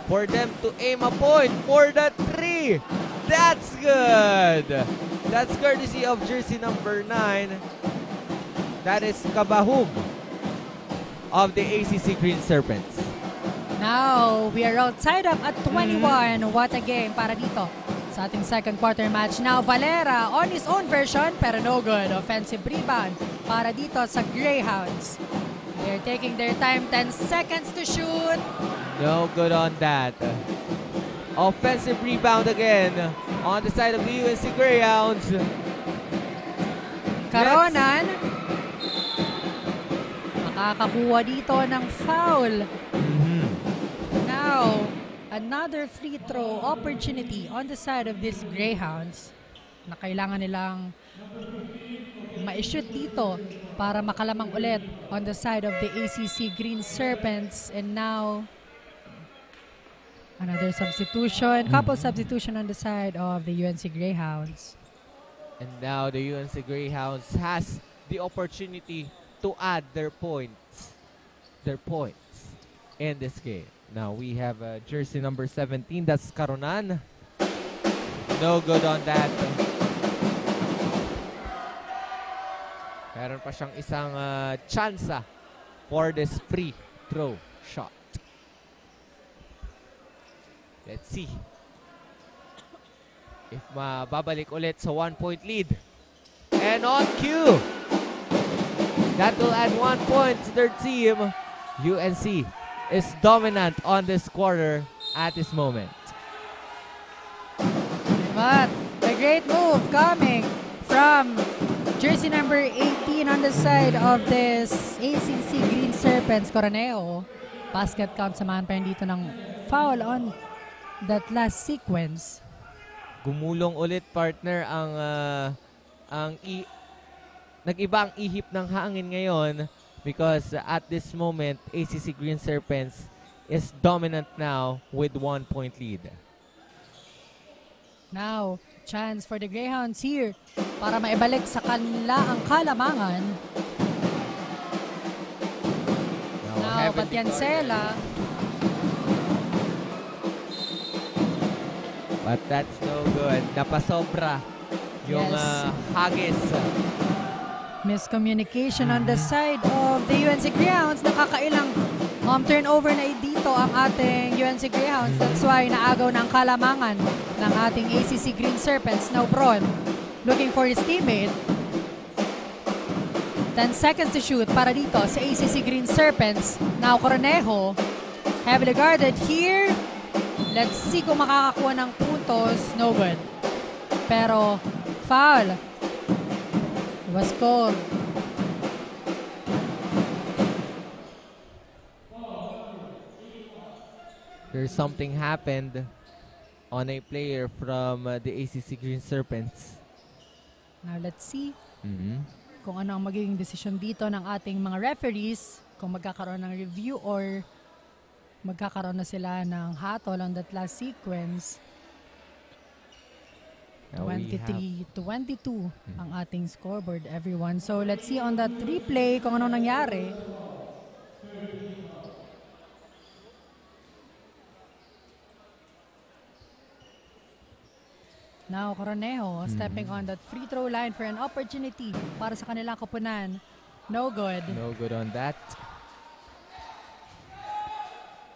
Speaker 4: for them to aim a point for the 3. That's good. That's courtesy of jersey number 9. That is Kabahug of the ACC Green Serpents.
Speaker 3: Now, we are outside up at 21. What a game para dito sa ating second quarter match. Now, Valera on his own version pero no good. Offensive rebound para dito sa Greyhounds. They're taking their time, 10 seconds to shoot.
Speaker 4: No good on that. Offensive rebound again on the side of the UNC Greyhounds.
Speaker 3: Caronan makakakuha dito ng foul. Now, another free throw opportunity on the side of this Greyhounds na kailangan nilang ma-shoot dito para makalamang ulit on the side of the ACC Green Serpents. And now, another substitution, couple substitution on the side of the UNC Greyhounds.
Speaker 4: And now the UNC Greyhounds has the opportunity to add their points in this game. Now we have jersey number 17, that's Caronan. No good on that. Meron pa siyang isang tsansa for this free throw shot. Let's see if mababalik ulit sa 1-point lead. And on cue, that will add 1 point to their team. UNC is dominant on this quarter at this moment.
Speaker 3: But a great move coming from jersey number 18 on the side of this ACC Green Serpents, Coroneo. Basket count, samahan pa rin dito ng foul on that last sequence.
Speaker 4: Gumulong ulit, partner, nag-iba ang ihip ng hangin ngayon because at this moment, ACC Green Serpents is dominant now with 1 point lead.
Speaker 3: Now, chance for the Greyhounds here para maibalik sa kanila ang kalamangan. Now, Batiancela.
Speaker 4: But that's no good. Napasobra yung hagis.
Speaker 3: Miscommunication on the side of the UNC Greyhounds. Nakakailang turnover na dito ang ating UNC Greyhounds. That's why naagaw ng kalamangan ng ating ACC Green Serpents. Now, Bron looking for his teammate. 10 seconds to shoot para dito sa ACC Green Serpents. Now, Cornejo heavily guarded here. Let's see kung makakakuha ng puntos. No good. Pero, foul was called.
Speaker 4: There's something happened on a player from the ACC Green Serpents.
Speaker 3: Now, let's see kung ano ang magiging desisyon dito ng ating mga referees. Kung magkakaroon ng review or magkakaroon na sila ng hatol on that last sequence. 23-22 ang ating scoreboard, everyone. So, let's see on that replay kung anong nangyari. Now, Cornejo stepping on that free throw line for an opportunity para sa kanilang koponan. No good.
Speaker 4: No good on that.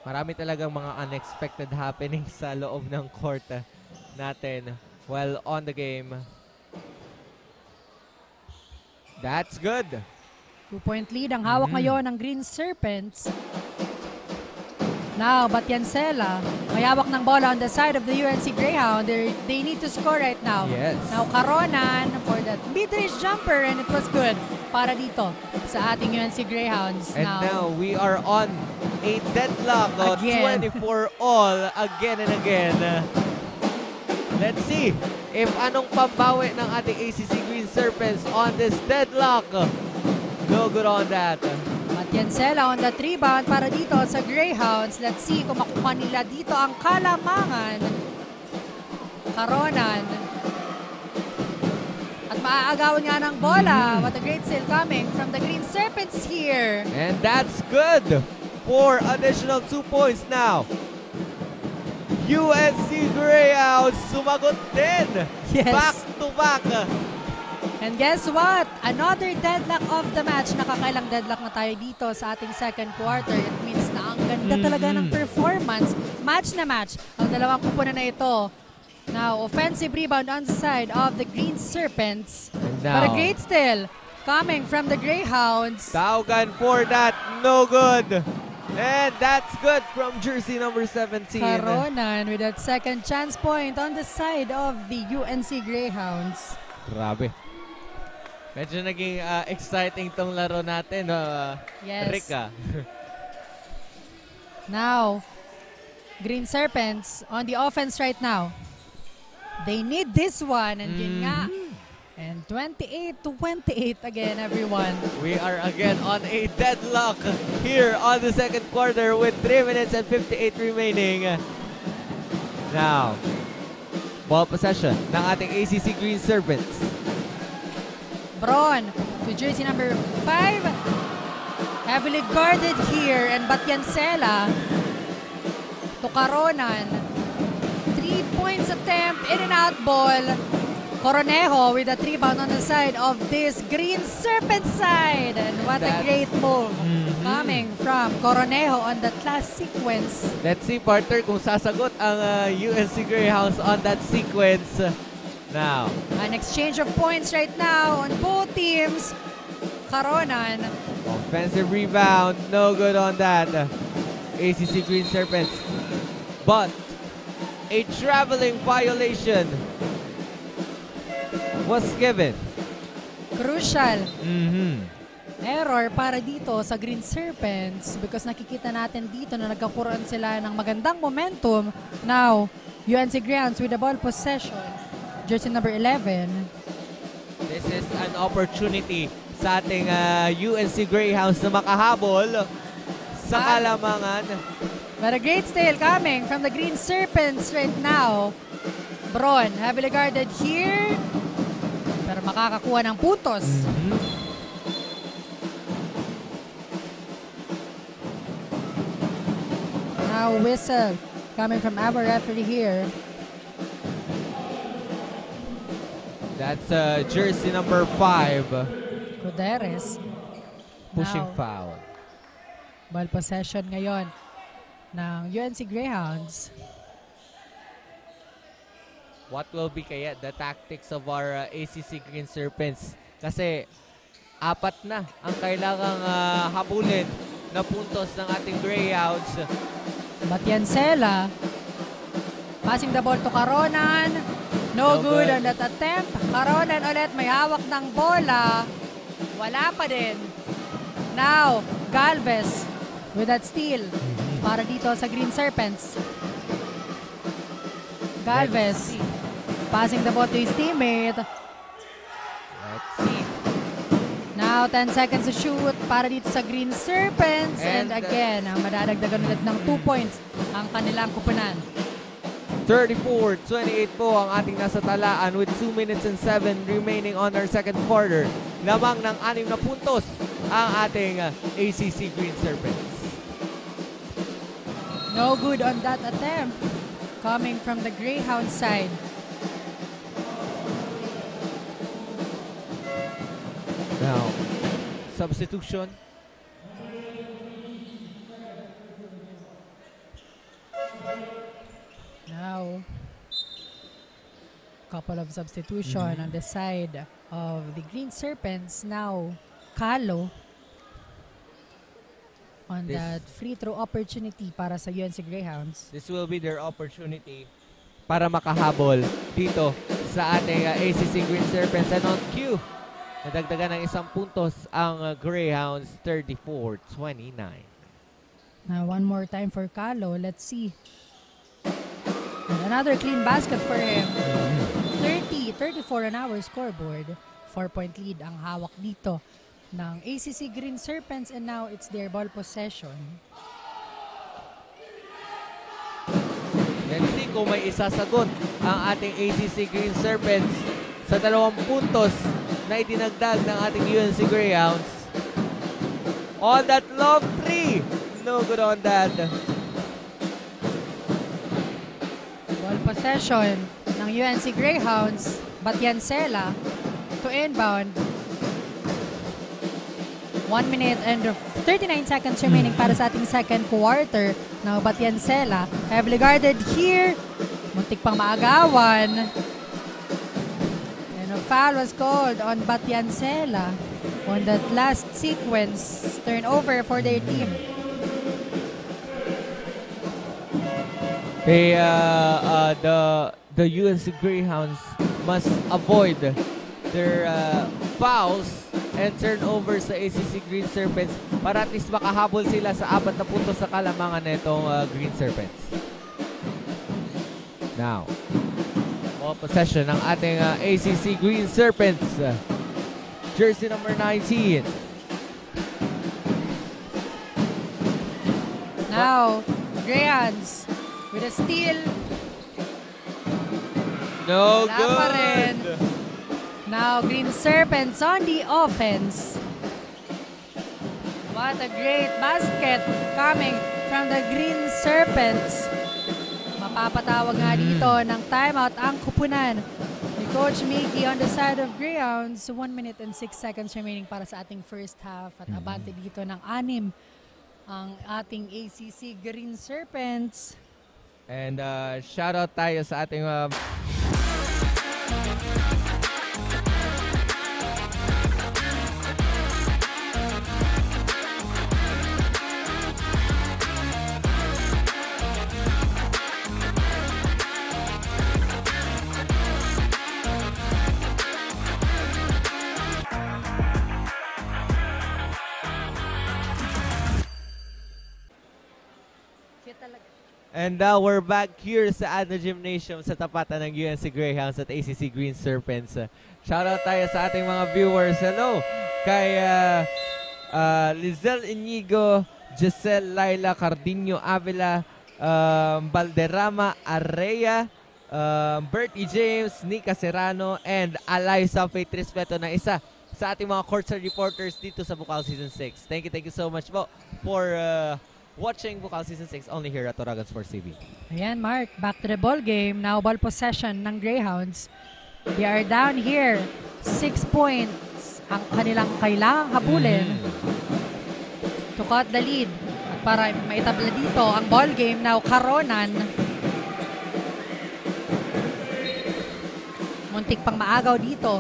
Speaker 4: Marami talagang mga unexpected happenings sa loob ng court natin while on the game. That's good.
Speaker 3: 2-point lead ang hawak ngayon ng Green Serpents. Now, Batiancela, may hawak ng bola on the side of the UNC Greyhound. They need to score right now.
Speaker 4: Yes.
Speaker 3: Now, Caronan for that mid-range jumper and it was good para dito sa ating UNC Greyhounds.
Speaker 4: And now we are on a deadlock of 24 all again and again. Let's see if anong pambawi ng ating ACC Green Serpents on this deadlock. No good on that.
Speaker 3: Batiancela on that rebound para dito sa Greyhounds. Let's see kung makuha nila dito ang kalamangan. Caronan. At maaagawan nga ng bola. What a great steal coming from the Green Serpents here.
Speaker 4: And that's good. 4 additional 2 points now. UNC Greyhounds sumagot din.
Speaker 3: Yes.
Speaker 4: Back to back.
Speaker 3: And guess what? Another deadlock of the match. Nakakailang deadlock na tayo dito sa ating second quarter. It means na ang ganda talaga ng performance. Match na match. Ang dalawang kupunan na ito. Now, offensive rebound on the side of the Green Serpents. But a great steal coming from the Greyhounds.
Speaker 4: Taugan for that. No good. And that's good from jersey number 17.
Speaker 3: Caronan with that second chance point on the side of the UNC Greyhounds.
Speaker 4: Grabe. Medyo naging exciting tong laro natin,
Speaker 3: Yes.
Speaker 4: Rick.
Speaker 3: Now, Green Serpents on the offense right now. They need this one, and yun nga. And 28-28 again, everyone.
Speaker 4: We are again on a deadlock here on the second quarter with 3 minutes and 58 remaining. Now, ball possession ng ating ACC Green Serpents.
Speaker 3: Bron to jersey number 5. Heavily guarded here, and Batiancela to Caronan. 3 points attempt, in and out ball. Coronejo with a 3-bound on the side of this Green Serpent side. And what a great move coming from Coronejo on that last sequence.
Speaker 4: Let's see, partner, kung sasagot ang UNC Greyhounds on that sequence now.
Speaker 3: An exchange of points right now on both teams. Caronan.
Speaker 4: Offensive rebound, no good on that. ACC Green Serpents. But a traveling violation was given.
Speaker 3: Crucial. Error para dito sa Green Serpents because nakikita natin dito na nagkakuran sila ng magandang momentum. Now, UNC Greyhounds with the ball possession. Jersey number 11.
Speaker 4: This is an opportunity sa ating UNC Greyhounds na makahabol sa kalamangan.
Speaker 3: But a great steal coming from the Green Serpents right now. Bron, heavily guarded here. Pero makakakuha ng puntos. Now whistle coming from our referee here.
Speaker 4: That's jersey number 5.
Speaker 3: Cuderes.
Speaker 4: Pushing
Speaker 3: Now,
Speaker 4: foul.
Speaker 3: ball possession ngayon ng UNC Greyhounds.
Speaker 4: What will be kaya the tactics of our ACC Green Serpents? Kasi 4 na ang kailangang habulin na puntos ng ating Greyhounds.
Speaker 3: Batiancela. Passing the ball to Caronan. No good on that attempt. Caronan ulit may hawak ng bola. Wala pa din. Now, Galvez with that steal para dito sa Green Serpents. Galvez passing the ball to his teammate.
Speaker 4: Let's see.
Speaker 3: Now, 10 seconds to shoot para dito sa Green Serpents. And again, ang madadagdagan ulit ng 2 points ang kanilang kupunan.
Speaker 4: 34-28 po ang ating nasa talaan with 2 minutes and 7 remaining on our second quarter. Lamang ng 6 na puntos ang ating ACC Green Serpents.
Speaker 3: No good on that attempt coming from the Greyhound side.
Speaker 4: Now, substitution.
Speaker 3: Now, couple of substitution on the side of the Green Serpents. Now, Calo on that free throw opportunity para sa UNC Greyhounds.
Speaker 4: This will be their opportunity para makahabol dito sa ating ACC Green Serpents. And on cue, nadagdagan ng 1 puntos ang Greyhounds, 34-29.
Speaker 3: Now, one more time for Calo. Let's see. And another clean basket for him. 30-34 on our scoreboard. 4-point lead ang hawak dito ng ACC Green Serpents, and now it's their ball possession.
Speaker 4: Let's see kung may isasagot ang ating ACC Green Serpents sa 2 puntos na itinagdag ng ating UNC Greyhounds. On that long 3. No good on that.
Speaker 3: Ball possession ng UNC Greyhounds. Batiancela to inbound. 1 minute and 39 seconds remaining para sa ating second quarter. Now, Batiancela, heavily guarded here. Muntik pang maagawan. And a foul was called on Batiancela on that last sequence. Turnover for their team.
Speaker 4: The UNC Greyhounds must avoid their fouls and turnovers sa ACC Green Serpents para at least makahabol sila sa 4 na puntos sa kalamangan nitong Green Serpents. Now, ball possession ng ating ACC Green Serpents. Jersey number 19.
Speaker 3: Now, Greyhounds with a steal.
Speaker 4: No
Speaker 3: Wala pa rin.
Speaker 4: good.
Speaker 3: Now, Green Serpents on the offense. What a great basket coming from the Green Serpents. Mapapatawag nga dito ng timeout ang kupunan ni Coach Mickey on the side of Greyhounds. 1 minute and 6 seconds remaining para sa ating first half. At abante dito ng 6 ang ating ACC Green Serpents.
Speaker 4: And shoutout tayo sa ating And now we're back here sa Adno Gymnasium sa tapatan ng UNC Greyhounds at ACC Green Serpents. Shoutout tayo sa ating mga viewers. Hello kay Lizelle Inigo, Giselle Laila Cardinho Avila, Valderrama Arrea, Bertie James, Nika Serrano, and Alaysa Faith Respeto na isa sa ating mga courtside reporters dito sa Bukal Season 6. Thank you so much po for watching Bukal Season 6 only here at Oragon Sports TV.
Speaker 3: Ayan, Mark, back to the ball game. Now, ball possession ng Greyhounds. They are down here. 6 points ang kanilang kailangang habulin to cut the lead. At para maitabla dito ang ball game, now Caronan. Muntik pang maagaw dito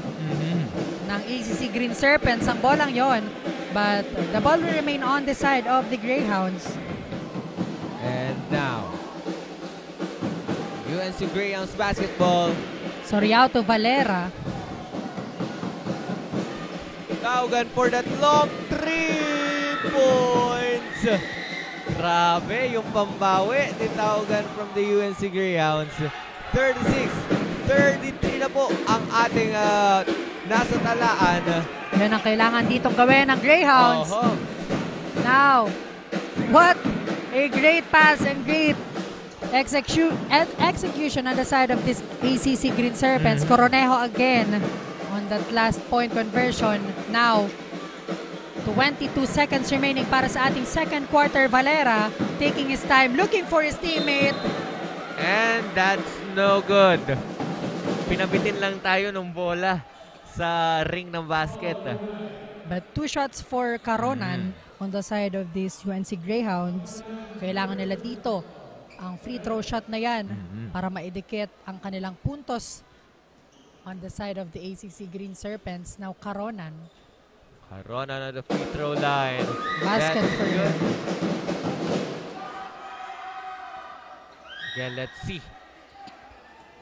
Speaker 3: ng ACC Green Serpents. Ang bolang yon. But the ball will remain on the side of the Greyhounds.
Speaker 4: And now, UNC Greyhounds basketball.
Speaker 3: Soriao to Valera.
Speaker 4: Kaugan for that long 3 points. Grabe yung pambawi ni Taugan from the UNC Greyhounds. 36-33 na po ang ating nasa talaan.
Speaker 3: Yan ang kailangan ditong gawin ng Greyhounds. Now, what a great pass and great execution on the side of this ACC Green Serpents. Coronejo again on that last point conversion. Now, 22 seconds remaining para sa ating second quarter. Valera taking his time, looking for his teammate.
Speaker 4: And that's no good. Pinabitin lang tayo ng bola sa ring ng basket.
Speaker 3: But 2 shots for Caronan on the side of these UNC Greyhounds. Kailangan nila dito ang free throw shot na yan para maidikit ang kanilang puntos on the side of the ACC Green Serpents. Now Caronan.
Speaker 4: Caronan on the free throw line.
Speaker 3: Basket for him.
Speaker 4: Again, let's see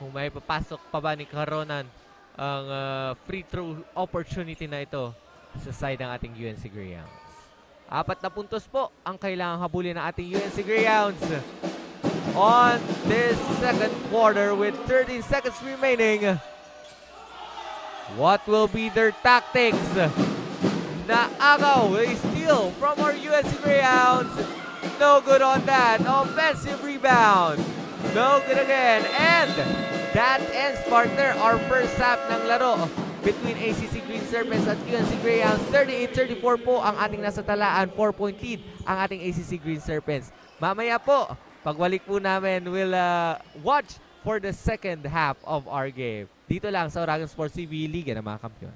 Speaker 4: kung may papasok pa ba ni Caronan ang free throw opportunity na ito sa side ng ating UNC Greyhounds. 4 na puntos po ang kailangang habulin ng ating UNC Greyhounds on this second quarter with 30 seconds remaining. What will be their tactics? Naagaw, a steal from our UNC Greyhounds. No good on that. Offensive rebound. No good again. And that ends, partner, our first half ng laro between ACC Green Serpents at UNC Greyhounds. 38-34 po ang ating nasa talaan. 4-point lead ang ating ACC Green Serpents. Mamaya po, pagbalik po namin, we'll watch for the second half of our game. Dito lang sa Oragon Sports TV, Liga ng mga Kampiyon.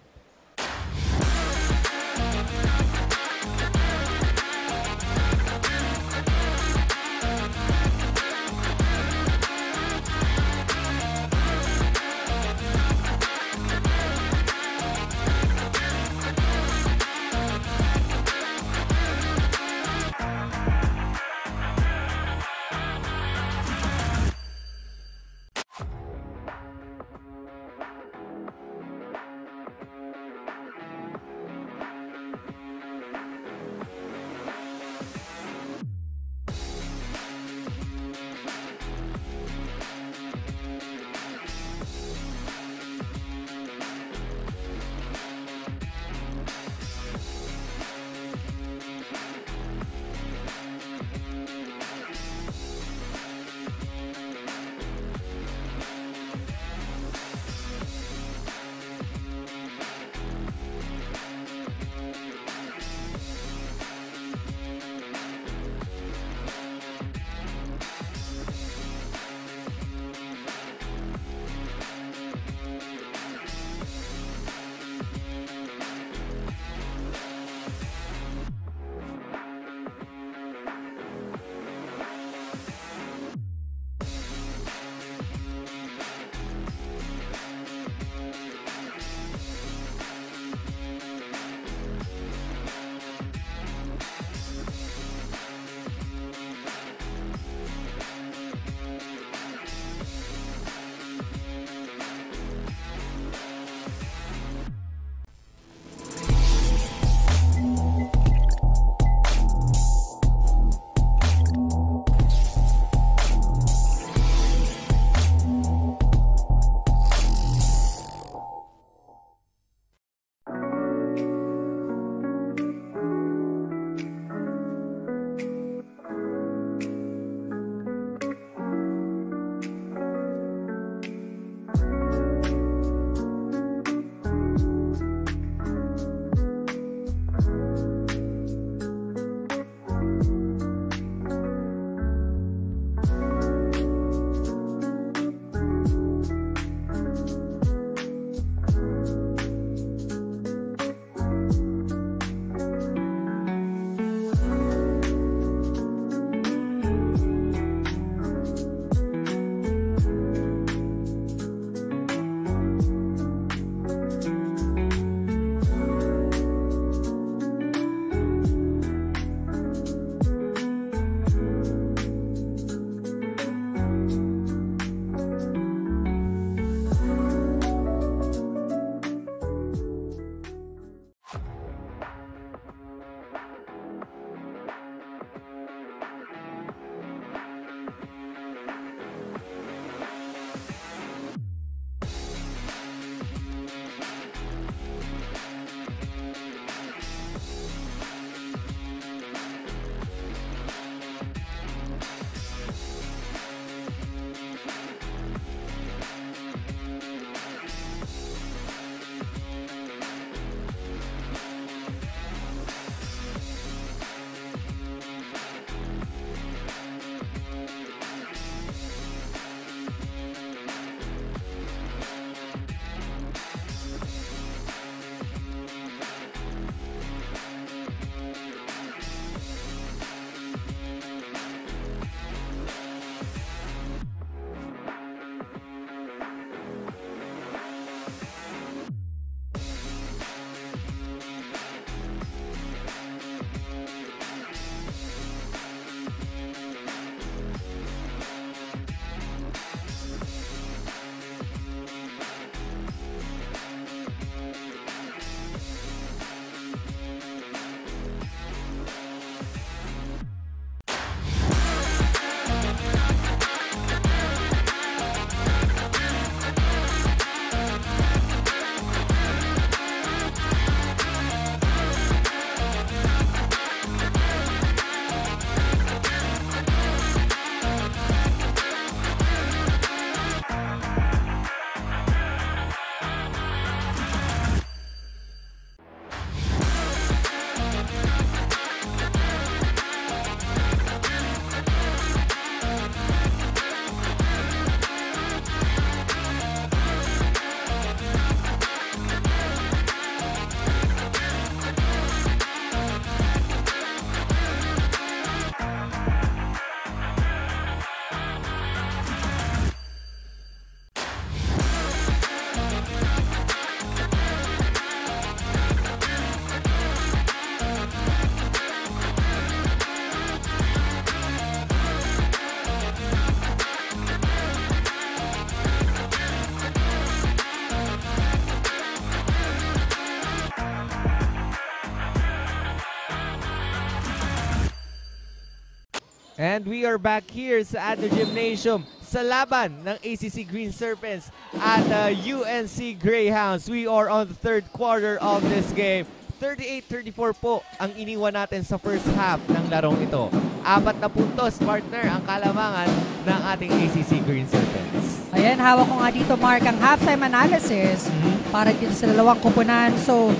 Speaker 4: And we are back here sa Adler Gymnasium sa laban ng ACC Green Serpents at UNC Greyhounds. We are on the third quarter of this game. 38-34 po ang iniwan natin sa first half ng larong ito. 4 na puntos, partner, ang kalamangan ng ating ACC Green Serpents.
Speaker 3: Ayan, hawak ko nga dito, Mark, ang halftime analysis para dito sa dalawang kupunan. So,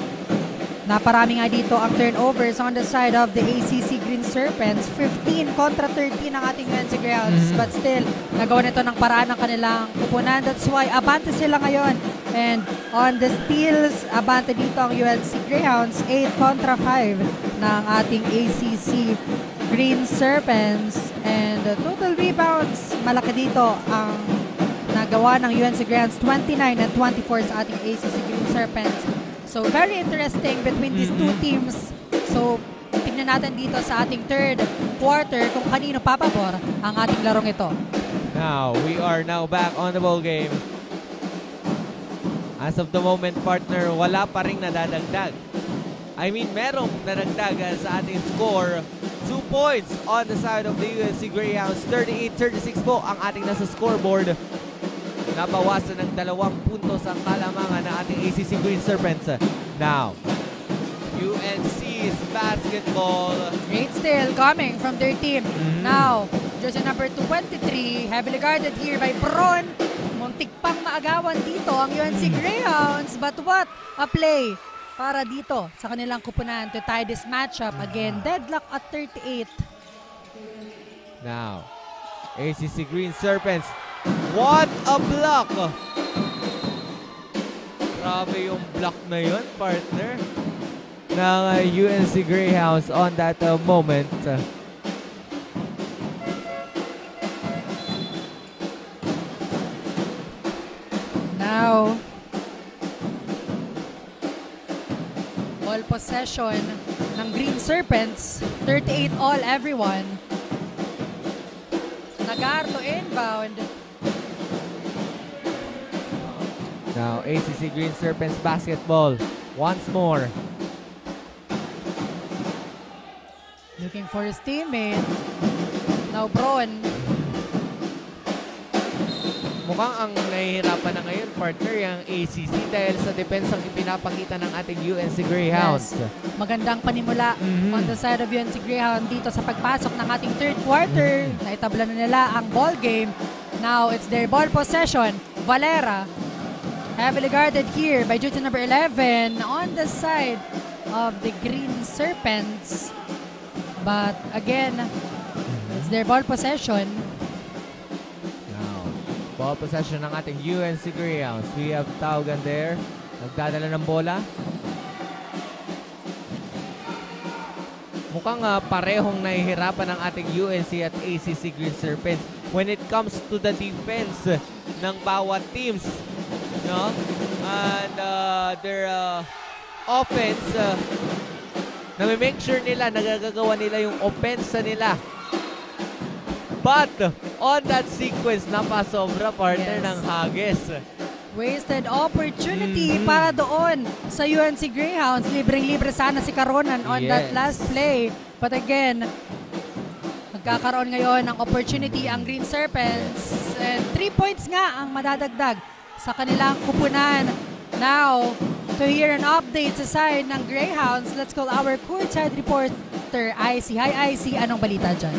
Speaker 3: naparami nga dito ang turnovers on the side of the ACC Green Serpents. 15 kontra 13 ang ating UNC Greyhounds. But still, nagawa nito ng paraan ng kanilang kupunan. That's why, abante sila ngayon. And on the steals, abante dito ang UNC Greyhounds. 8 kontra 5 ng ating ACC Green Serpents. And total rebounds, malaki dito ang nagawa ng UNC Greyhounds. 29 and 24 sa ating ACC Green Serpents. So, very interesting between these two teams. So, tingnan natin dito sa ating third quarter kung kanino papabor ang ating larong ito.
Speaker 4: Now, we are now back on the ball game. As of the moment, partner, wala pa rin nadadagdag. I mean, merong nadagdag sa ating score. 2 points on the side of the UNC Greyhounds. 38-36 po ang ating nasa scoreboard. Nabawasan ng 2 puntos ang kalamangan ng ating ACC Green Serpents. Now, UNC's basketball.
Speaker 3: Great steal coming from their team. Now, jersey number 23, heavily guarded here by Bron. Muntik pang maagawan dito ang UNC Greyhounds. But what a play para dito sa kanilang kupunan to tie this matchup. Again, deadlock at 38.
Speaker 4: Now, ACC Green Serpents. What a block! Grabe yung block na yun, partner, ng UNC Greyhounds on that moment.
Speaker 3: Now, ball possession ng Green Serpents. 38 all everyone. Nagar to inbound.
Speaker 4: Now, ACC Green Serpents basketball once more.
Speaker 3: Looking for his teammate. Now, Bron.
Speaker 4: Mukhang ang nahihirapan na ngayon, partner, yung ACC dahil sa depensang ipinapakita ng ating UNC Greyhounds.
Speaker 3: Yes. Magandang panimula on the side of UNC Greyhound dito sa pagpasok ng ating third quarter. Naitabla na nila ang ball game. Now, it's their ball possession. Valera, heavily guarded here by jersey number 11 on the side of the Green Serpents. But again, it's their ball possession.
Speaker 4: Now, ball possession ng ating UNC Greyhounds. We have Taugan there. Nagdadala ng bola. Mukhang parehong nahihirapan ng ating UNC at ACC Green Serpents when it comes to the defense ng bawat teams. No? And their offense, na-make sure nila, nagagawa nila yung offense nila. But on that sequence, napasobra, partner, ng Hages.
Speaker 3: Wasted opportunity para doon sa UNC Greyhounds. Libreng-libre sana si Caronan on that last play. But again, magkakaroon ngayon ng opportunity ang Green Serpents. And 3 points nga ang madadagdag sa kanilang kupunan. Now, to hear an update sa side ng Greyhounds, let's call our courtside reporter, IC. Hi, IC. Anong balita dyan?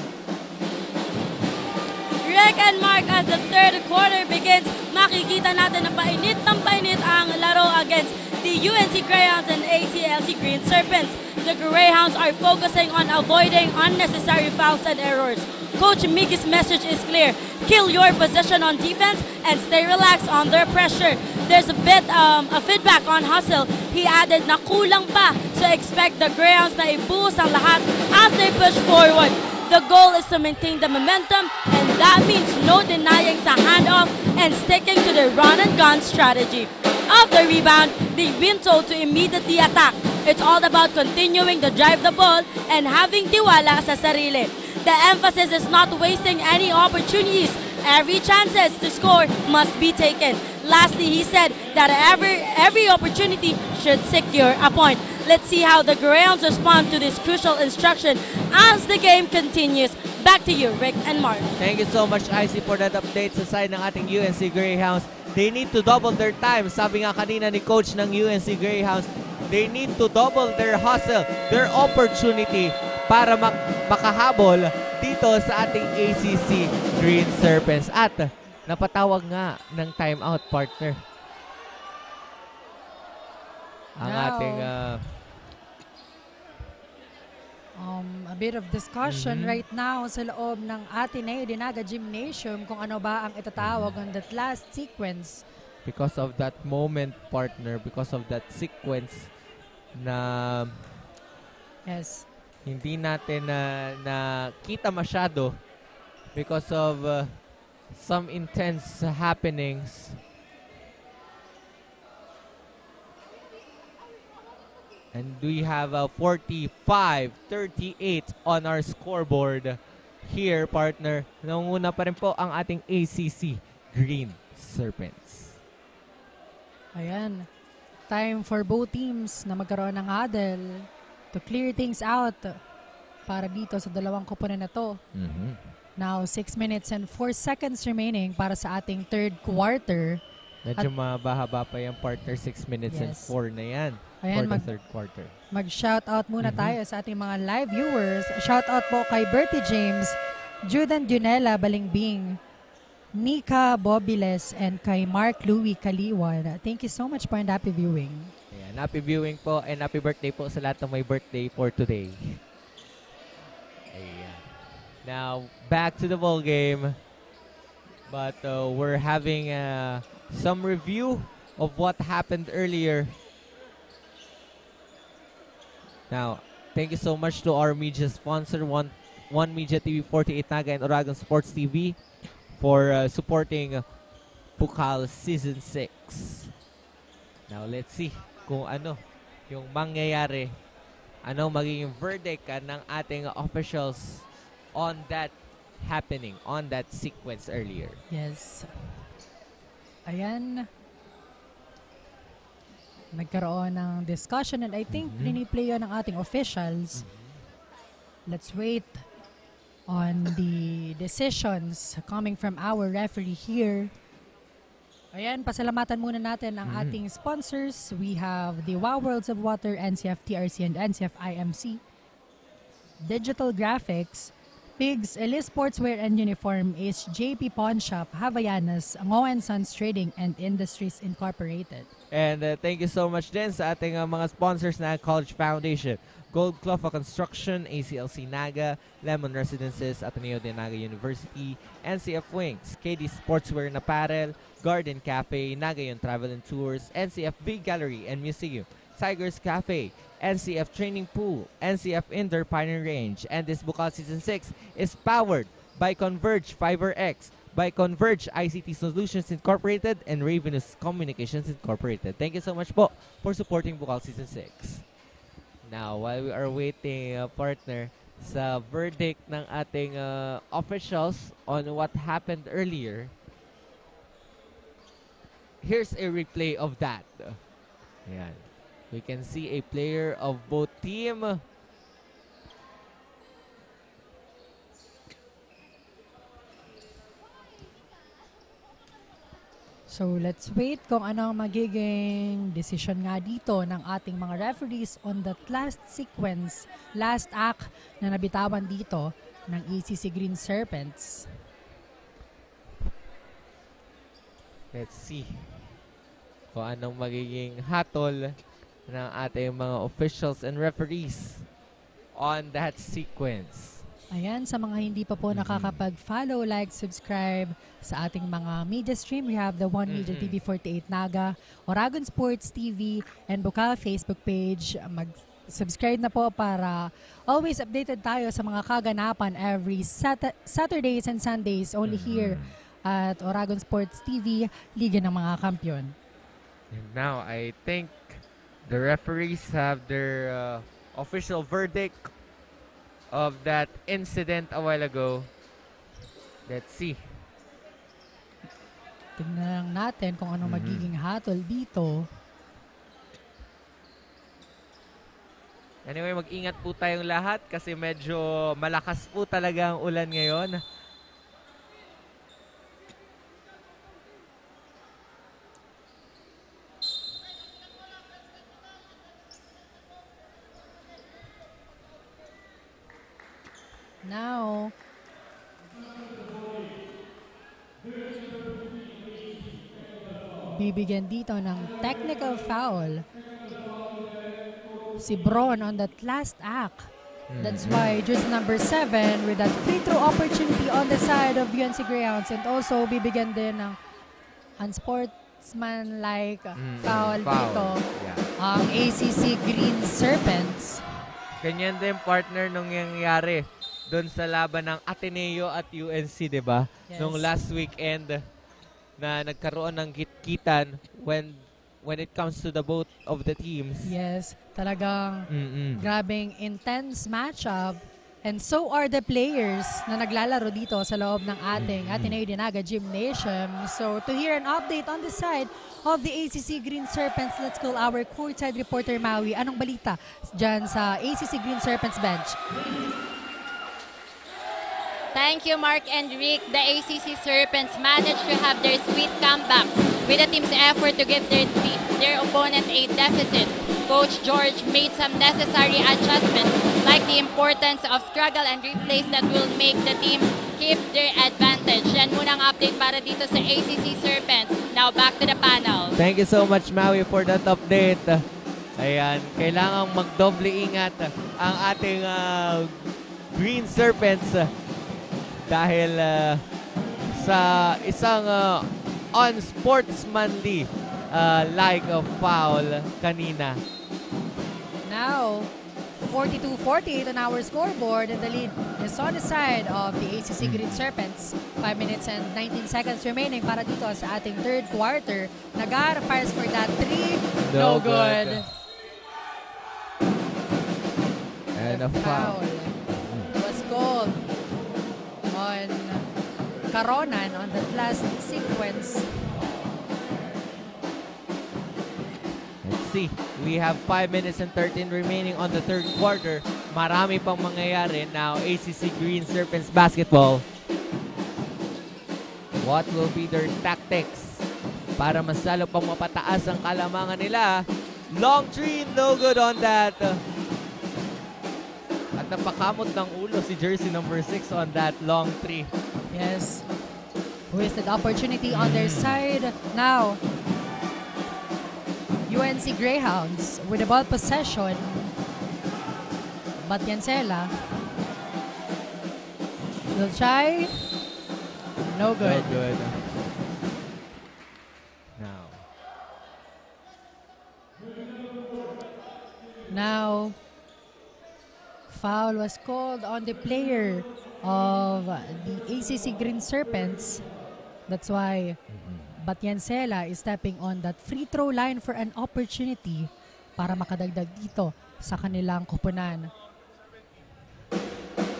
Speaker 5: Rick and Mark, as the third quarter begins, makikita natin na painit ng painit ang laro against the UNC Greyhounds and ACLC Green Serpents. The Greyhounds are focusing on avoiding unnecessary fouls and errors. Coach Mickey's message is clear. Kill your possession on defense and stay relaxed under pressure. There's a bit of feedback on hustle. He added na kulang pa, so expect the Greyhounds na ibuhos ang lahat as they push forward. The goal is to maintain the momentum, and that means no denying the handoff and sticking to the run and gun strategy. Of the rebound, they've been told to immediately attack. It's all about continuing to drive the ball and having tiwala sa sarili. The emphasis is not wasting any opportunities. Every chances to score must be taken. Lastly, he said that every opportunity should secure a point. Let's see how the Greyhounds respond to this crucial instruction as the game continues. Back to you, Rick and Mark.
Speaker 4: Thank you so much, Icy, for that update sa side ng ating UNC Greyhounds. They need to double their time. Sabi nga kanina ni coach ng UNC Greyhounds, they need to double their hustle, their opportunity para makahabol dito sa ating ACC Green Serpents. At napatawag nga ng timeout, partner. Ang ating
Speaker 3: a bit of discussion right now sa loob ng Ateneo Dinaga Gymnasium kung ano ba ang itatawag on that last sequence.
Speaker 4: Because of that moment, partner, because of that sequence na hindi natin na kita masyado because of some intense happenings. And we have a 45-38 on our scoreboard here, partner. Nanguna pa rin po ang ating ACC Green Serpents.
Speaker 3: Ayan. Time for both teams na magkaroon ng huddle to clear things out para dito sa dalawang koponan na to. Now, 6 minutes and 4 seconds remaining para sa ating third quarter.
Speaker 4: Medyo mabahaba pa yung partner, 6 minutes and 4 na yan.
Speaker 3: Ayan,
Speaker 4: for the third quarter.
Speaker 3: Mag-shoutout muna tayo sa ating mga live viewers. Shoutout po kay Bertie James, Judan Junela Balingbing, Mika Bobiles, and kay Mark Louie Kaliwan. Thank you so much for and happy viewing.
Speaker 4: Ayan, happy viewing po and happy birthday po sa lahat ng may birthday for today. Ayan. Now, back to the ball game. But we're having some review of what happened earlier. Now, thank you so much to our media sponsor, One Media TV, 48 Naga, and Oragon Sports TV for supporting Bukal Season 6. Now, let's see kung ano yung mangyayari, ano magiging verdict ng ating officials on that happening, on that sequence earlier.
Speaker 3: Yes. Ayan. Nagkaroon ng discussion and I think play ng ating officials. Let's wait on the decisions coming from our referee here. Ayan, pasalamatan muna natin ang ating sponsors. We have the Wow Worlds of Water, NCF TRC and NCF IMC. Digital Graphics, Pigs, Elite Sportswear and Uniform is JP Pawn Shop, Havaianas, Ngoan Sons Trading and Industries Incorporated.
Speaker 4: And thank you so much din sa ating mga sponsors na College Foundation, Gold Clofa Construction, ACLC Naga, Lemon Residences, Ateneo de Naga University, NCF Wings, KD Sportswear and Apparel, Garden Cafe, Nagayon Travel and Tours, NCF Big Gallery and Museum, Tigers Cafe, NCF Training Pool, NCF Indoor Pioneer Range, and this Bukal Season 6 is powered by Converge Fiber X, by Converge ICT Solutions Incorporated, and Ravenous Communications Incorporated. Thank you so much po for supporting Bukal Season 6. Now, while we are waiting, partner, sa verdict ng ating officials on what happened earlier, here's a replay of that. Ayan. We can see a player of both team.
Speaker 3: So let's wait kung ano ang magiging decision nga dito ng ating mga referees on that last sequence, last act na nabitawan dito ng ACC Green Serpents.
Speaker 4: Let's see kung anong magiging hatol ng ating mga officials and referees on that sequence.
Speaker 3: Ayan, sa mga hindi pa po nakakapag-follow, like, subscribe sa ating mga media stream, we have the One Media TV 48 Naga, Oragon Sports TV, and Bukal Facebook page. Mag-subscribe na po para always updated tayo sa mga kaganapan every Saturdays and Sundays only here at Oragon Sports TV, Liga ng mga Kampiyon.
Speaker 4: And now, I think the referees have their official verdict of that incident a while ago. Let's see.
Speaker 3: Tingnan lang natin kung ano magiging hatol dito.
Speaker 4: Anyway, mag-ingat po tayong lahat kasi medyo malakas po talaga ang ulan ngayon.
Speaker 3: Now, bibigyan dito ng technical foul si Bron on that last act. That's why jersey number 7 with that free throw opportunity on the side of UNC Greyhounds, and also bibigyan din ng unsportsmanlike foul dito ang ACC Green Serpents.
Speaker 4: Ganyan din partner nung nangyayari doon sa laban ng Ateneo at UNC, di ba?
Speaker 3: Yes.
Speaker 4: Nung last weekend na nagkaroon ng kitkitan when it comes to the both of the teams.
Speaker 3: Yes, talagang grabing intense matchup, and so are the players na naglalaro dito sa loob ng ating Ateneo Dinaga Gymnasium. So to hear an update on the side of the ACC Green Serpents, let's call our courtside reporter Maui. Anong balita dyan sa ACC Green Serpents bench?
Speaker 6: Thank you, Mark and Rick. The ACC Serpents managed to have their sweet comeback with the team's effort to give their opponent a deficit. Coach George made some necessary adjustments, like the importance of struggle and replays that will make the team keep their advantage. Yan muna ang update para dito sa ACC Serpents. Now back to the panel.
Speaker 4: Thank you so much, Maui, for that update. Ayan, kailangang magdoble ingat ang ating Green Serpents dahil sa isang unsportsmanly like of foul kanina.
Speaker 3: Now, 42-48 on our scoreboard, and the lead is on the side of the ACC Green Serpents. 5 minutes and 19 seconds remaining para dito sa ating third quarter. Nagar fires for that 3. No good.
Speaker 4: And a foul
Speaker 3: was called on Caronan on the last sequence.
Speaker 4: Let's see. We have 5 minutes and 13 remaining on the third quarter. Marami pang mangyayari. Now, ACC Green Serpents basketball. What will be their tactics para mas lalo pang mapataas ang kalamangan nila? Long three, no good on that. At napakamot ng ulo si jersey number 6 on that long three.
Speaker 3: Yes. Wasted opportunity on their side. Now, UNC Greyhounds with the ball possession. Batiancela will try. No good.
Speaker 4: No good.
Speaker 3: Now, foul was called on the player of the ACC Green Serpents. That's why Batiancela is stepping on that free throw line for an opportunity para makadagdag dito sa kanilang koponan.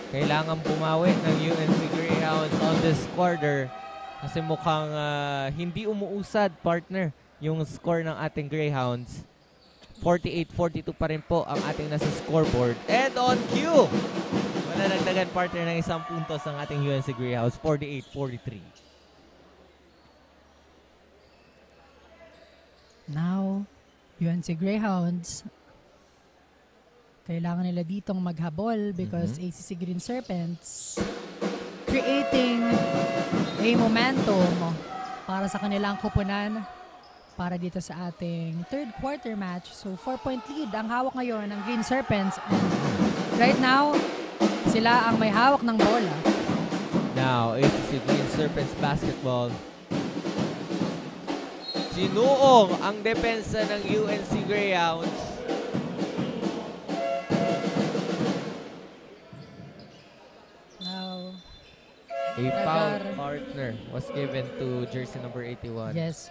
Speaker 4: Kailangan bumawi ng UNC Greyhounds on this quarter kasi mukhang hindi umuusad, partner, yung score ng ating Greyhounds. 48-42 pa rin po ang ating nasa scoreboard. And on cue, mananagdagan, partner, ng isang puntos ng ating UNC Greyhounds. 48-43.
Speaker 3: Now, UNC Greyhounds, kailangan nila ditong maghabol because ACC Green Serpents creating a momentum para sa kanilang koponan para dito sa ating third quarter match. So 4-point lead ang hawak ngayon ng Green Serpents, and right now sila ang may hawak ng bola.
Speaker 4: Now, ACC Green Serpents basketball. Sinuong ang depensa ng UNC Greyhounds.
Speaker 3: Now,
Speaker 4: A foul, partner, was given to jersey number 81.
Speaker 3: yes.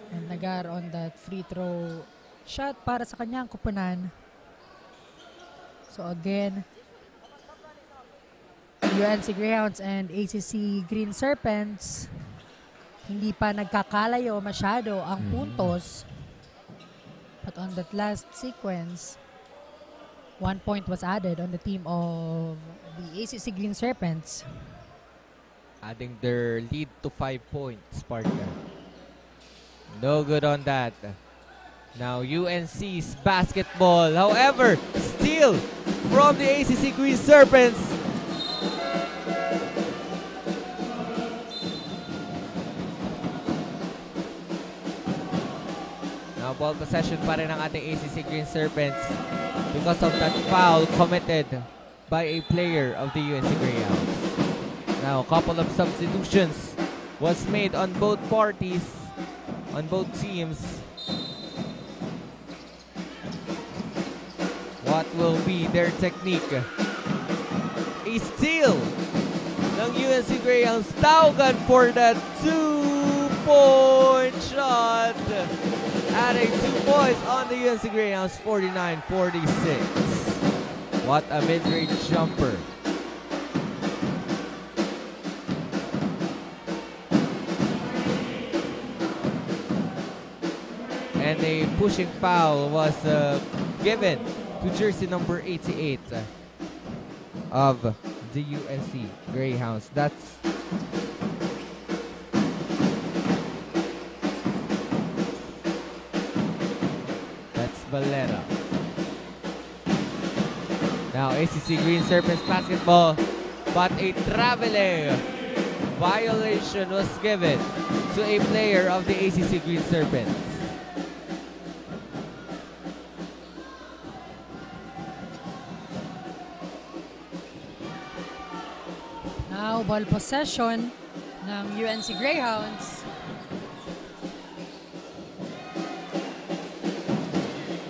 Speaker 3: And Nagar on that free throw shot para sa kanyang kupunan. So again, UNC Greyhounds and ACC Green Serpents, hindi pa nagkakalayo masyado ang puntos. But on that last sequence, 1 point was added on the team of the ACC Green Serpents.
Speaker 4: Adding their lead to 5 points, partner. No good on that. Now UNC's basketball. However, steal from the ACC Green Serpents. Now ball possession pa rin ang ating ACC Green Serpents because of that foul committed by a player of the UNC Greyhounds. Now a couple of substitutions was made on both parties, on both teams. What will be their technique? A steal ng UNC Greyhounds. Taugan for that 2-point shot. Adding 2 points on the UNC Greyhounds, 49-46. What a mid-range jumper. And a pushing foul was given to jersey number 88 of the UNC Greyhounds. That's Valera. Now ACC Green Serpents basketball, but a traveling violation was given to a player of the ACC Green Serpents.
Speaker 3: Now ball possession ng UNC Greyhounds.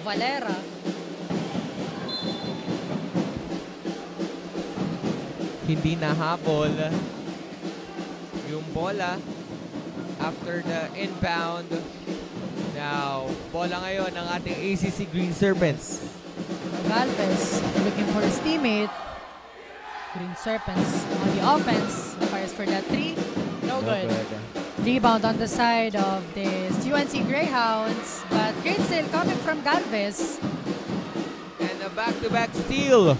Speaker 3: Valera.
Speaker 4: Hindi nahabol yung bola after the inbound. Now, bola ngayon ng ating ACC Green Serpents.
Speaker 3: Galvez looking for his teammate. Green Serpents on the offense. Fires for that 3. No good. Rebound on the side of this UNC Greyhounds, but great steal coming from Galvez.
Speaker 4: And a back-to-back steal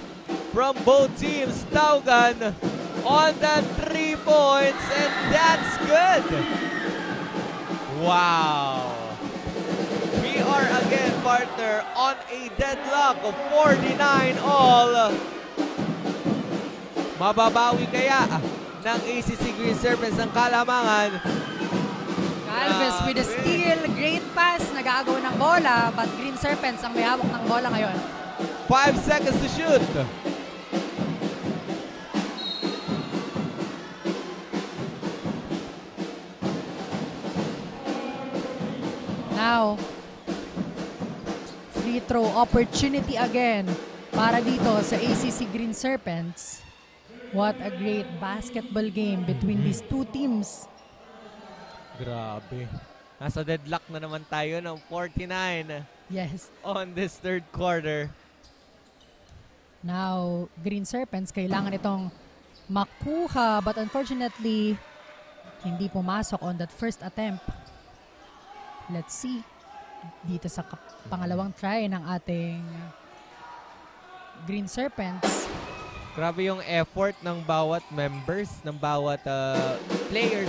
Speaker 4: from both teams. Taugan on that 3 points, and that's good. Wow. We are again, partner, on a deadlock of 49 all. Mababawi kaya ng ACC Green Serpents ang kalamangan?
Speaker 3: Galvez with a steal, great pass, nag-aagaw ng bola, but Green Serpents ang may hawak ng bola ngayon.
Speaker 4: 5 seconds to shoot.
Speaker 3: Now, free throw opportunity again para dito sa ACC Green Serpents. What a great basketball game between these two teams.
Speaker 4: Grabe. Nasa deadlock na naman tayo ng 49
Speaker 3: Yes.
Speaker 4: on this third quarter.
Speaker 3: Now, Green Serpents, kailangan itong makuha, but unfortunately, hindi pumasok on that first attempt. Let's see. Dito sa pangalawang try ng ating Green Serpents.
Speaker 4: Grabe yung effort ng bawat members, ng bawat players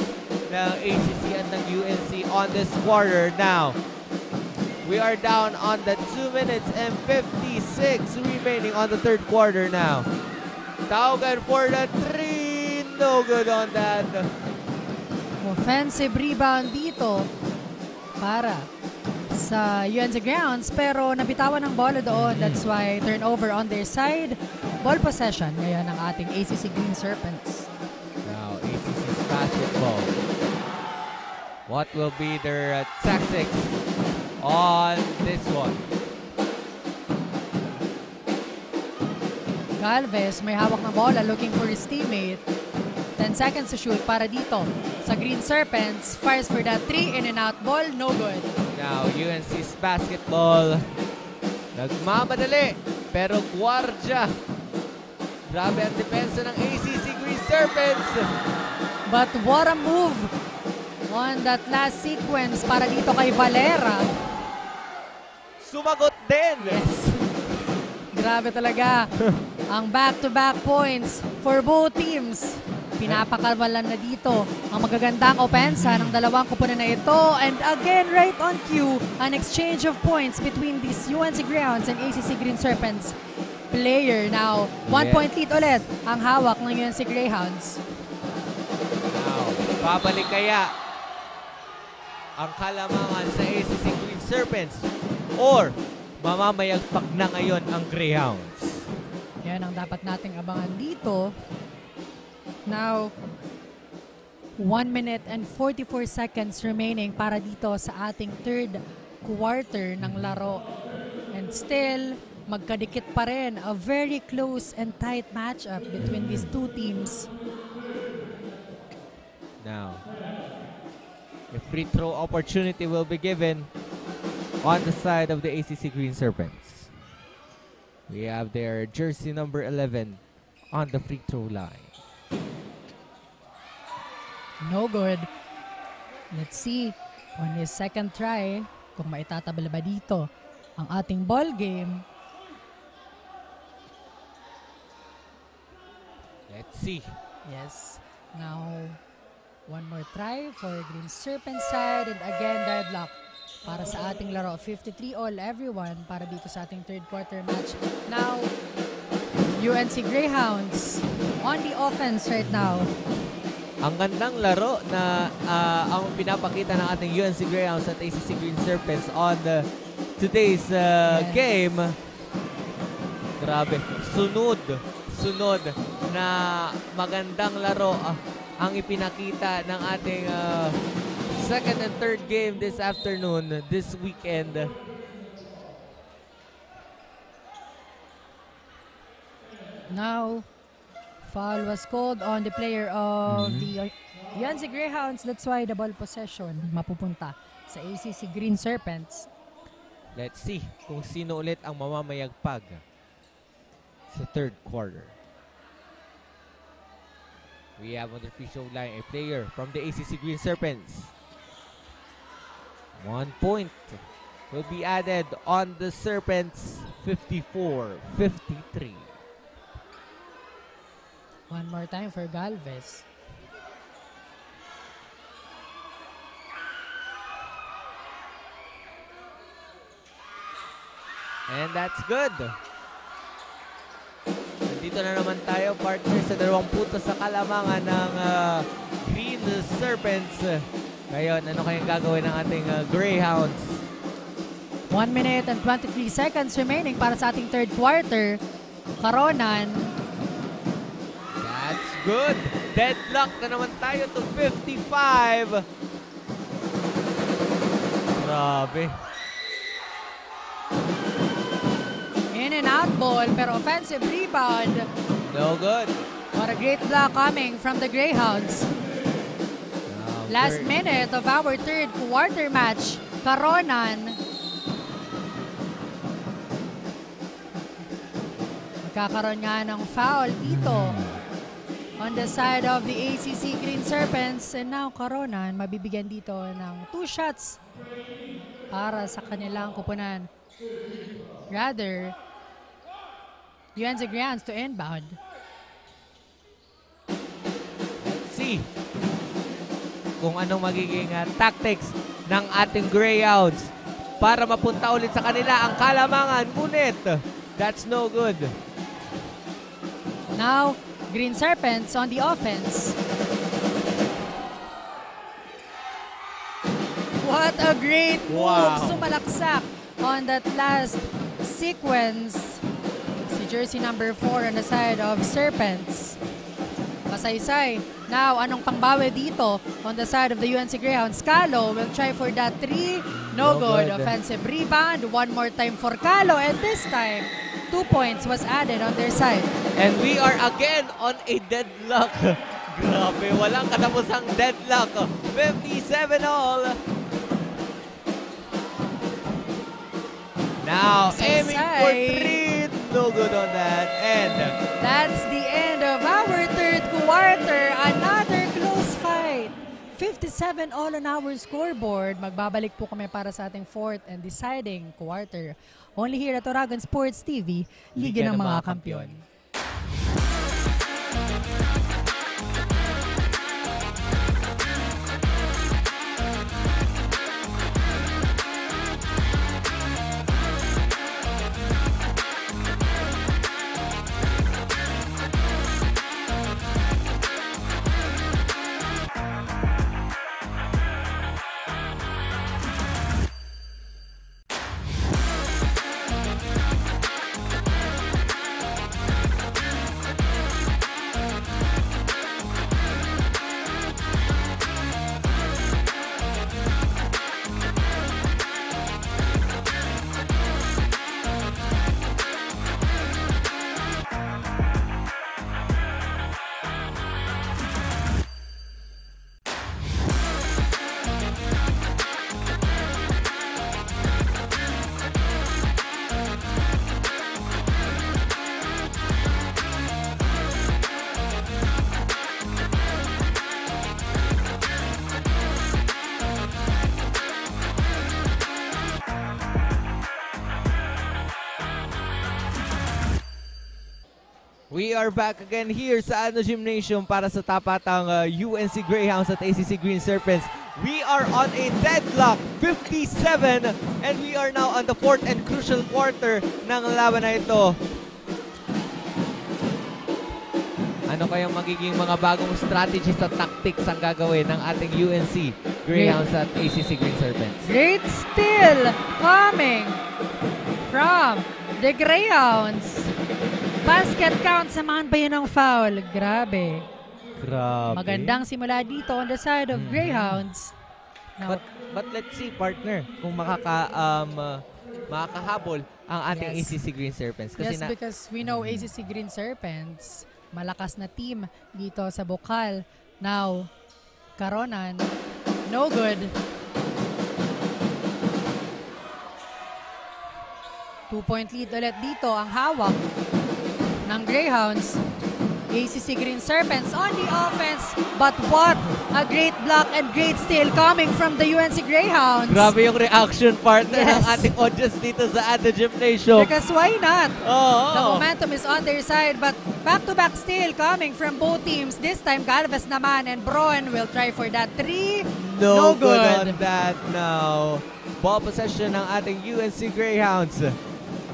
Speaker 4: ng ACC at ng UNC on this quarter. Now, we are down on the 2 minutes and 56 remaining on the third quarter now. Taugan for the 3. No good on that.
Speaker 3: Offensive rebound dito para sa UNC Grounds, pero nabitawan ng bola doon. That's why turnover on their side. Ball possession ngayon ng ating ACC Green Serpents.
Speaker 4: Now, ACC's basketball. What will be their tactics on this one?
Speaker 3: Galvez may hawak ng bola, looking for his teammate. 10 seconds to shoot para dito sa Green Serpents. Fires for that 3, in and out ball, no good.
Speaker 4: Now, UNC's basketball. Nagmamadali, pero gwardya. Grabe ang depensa ng ACC Green Serpents.
Speaker 3: But what a move on that last sequence para dito kay Valera.
Speaker 4: Sumagot din.
Speaker 3: Yes. Grabe talaga. Ang back-to-back points for both teams. Pinapakawalan na dito ang magagandang opensa ng dalawang kupunan na ito. And again, right on cue, an exchange of points between these UNC Greyhounds and ACC Green Serpents player. Now, 1-point lead ulit ang hawak ng UNC Greyhounds.
Speaker 4: Now, babalik kaya ang kalamangan sa ACC Green Serpents or mamamayagpag na ngayon ang Greyhounds?
Speaker 3: Yan ang dapat nating abangan dito. Now, 1 minute and 44 seconds remaining para dito sa ating third quarter ng laro. And still, magkadikit pa rin. A very close and tight matchup between these two teams.
Speaker 4: Now, a free throw opportunity will be given on the side of the ACC Green Serpents. We have their jersey number 11 on the free throw line.
Speaker 3: No good. Let's see on his second try kung maitatabla ba dito ang ating ball game.
Speaker 4: Let's see.
Speaker 3: Yes. Now, one more try for Green Serpent side and again deadlock para sa ating laro. 53 all everyone para dito sa ating third quarter match. Now, UNC Greyhounds on the offense right now.
Speaker 4: Ang gandang laro na ang pinapakita ng ating UNC Greyhounds at ACC Green Serpents on today's game. Grabe. Sunod na magandang laro ang ipinakita ng ating second and third game this afternoon, this weekend.
Speaker 3: Now, foul was called on the player of the UNC Greyhounds. That's why the ball possession mapupunta sa ACC Green Serpents.
Speaker 4: Let's see kung sino ulit ang mamamayagpag sa third quarter. We have on the free throw line a player from the ACC Green Serpents. 1 point will be added on the Serpents. 54-53.
Speaker 3: One more time for Galvez.
Speaker 4: And that's good. Nandito na naman tayo, partner, sa 2 puntos sa kalamangan ng Green Serpents. Ngayon, ano kayang gagawin ng ating Greyhounds?
Speaker 3: 1 minute and 23 seconds remaining para sa ating third quarter. Karonan.
Speaker 4: That's good. Deadlock na naman tayo to 55. Grabe.
Speaker 3: In and out ball, pero offensive rebound.
Speaker 4: No good.
Speaker 3: What a great block coming from the Greyhounds. Last minute of our third quarter match. Karonan. Magkakaroon nga ng foul dito on the side of the ACC Green Serpents. And now Karonan mabibigyan dito ng 2 shots para sa kanilang kupunan. Rather, UNC Greyhounds to inbound.
Speaker 4: Let's see kung anong magiging tactics ng ating Greyhounds para mapunta ulit sa kanila ang kalamangan. Ngunit, that's no good.
Speaker 3: Now, Green Serpents on the offense. What a great move!
Speaker 4: Wow.
Speaker 3: Sumalaksak on that last sequence. Si jersey number 4 on the side of Serpents. Masaysay. Now, anong pangbawi dito on the side of the UNC Greyhounds? Calo will try for that 3. No good. Offensive rebound. One more time for Calo. And this time, 2 points was added on their side.
Speaker 4: And we are again on a deadlock. Grabe, walang katapusang deadlock. 57 all. Now, aiming for 3. No good on that. And
Speaker 3: that's the end of our third quarter. Another close fight. 57 all on our scoreboard. Magbabalik po kami para sa ating fourth and deciding quarter. Only here at Oragon Sports TV, Liga ng mga Kampiyon.
Speaker 4: We are back again here sa Ano Gymnasium para sa tapatang UNC Greyhounds at ACC Green Serpents. We are on a deadlock, 57, and we are now on the fourth and crucial quarter ng laban na ito. Ano kayang magiging mga bagong strategies at tactics ang gagawin ng ating UNC Greyhounds at ACC Green Serpents?
Speaker 3: Great steal coming from the Greyhounds. Basket count, samahan pa yun ng foul. Grabe. Magandang simula dito on the side of Greyhounds. Now,
Speaker 4: but let's see, partner, kung makakahabol ang ating ACC Green Serpents. Kasi
Speaker 3: because we know ACC Green Serpents, malakas na team dito sa Bukal. Now, Karonan, no good. 2-point lead ulit dito ang hawak ng Greyhounds. ACC Green Serpents on the offense, but what a great block and great steal coming from the UNC Greyhounds.
Speaker 4: Grabe yung reaction, partner, ng ating audience dito sa Ano Gymnasium.
Speaker 3: Because why not?
Speaker 4: The
Speaker 3: momentum is on their side, but back-to-back steal coming from both teams. This time, Galvez naman and Broen will try for that 3.
Speaker 4: No good on that now. Ball possession ng ating UNC Greyhounds.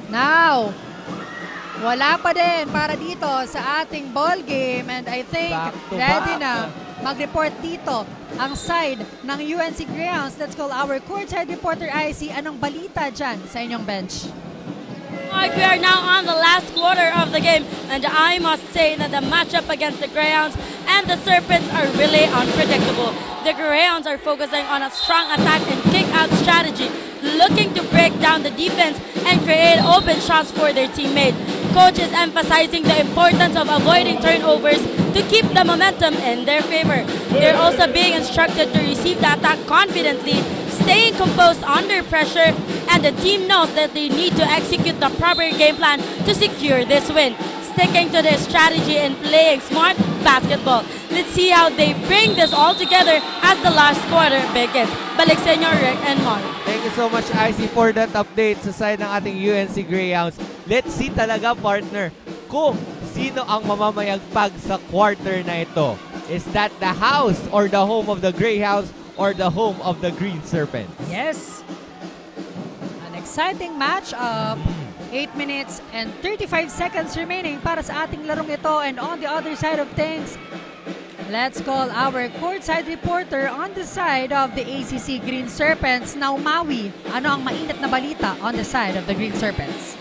Speaker 3: Now, wala pa din para dito sa ating ball game, and I think ready na mag-report dito ang side ng UNC Greyhounds. Let's call our courtside reporter IC. Anong balita dyan sa inyong bench?
Speaker 5: We are now on the last quarter of the game, and I must say that the matchup against the Greyhounds and the Serpents are really unpredictable. The Greyhounds are focusing on a strong attack and kick-out strategy, looking to break down the defense and create open shots for their teammate. Coach is emphasizing the importance of avoiding turnovers to keep the momentum in their favor. They're also being instructed to receive the attack confidently, staying composed under pressure, and the team knows that they need to execute the proper game plan to secure this win, sticking to their strategy and playing smart basketball. Let's see how they bring this all together as the last quarter begins. Balik sa inyo, Rick and Mark.
Speaker 4: Thank you so much, IC, for that update sa side ng ating UNC Greyhounds. Let's see talaga, partner, kung sino ang mamamayagpag sa quarter na ito. Is that the house or the home of the Greyhounds or the home of the Green Serpents?
Speaker 3: Yes. An exciting matchup. 8 minutes and 35 seconds remaining para sa ating larong ito. And on the other side of things, let's call our courtside reporter on the side of the ACC Green Serpents. Now, Maui, ano ang mainit na balita on the side of the Green Serpents?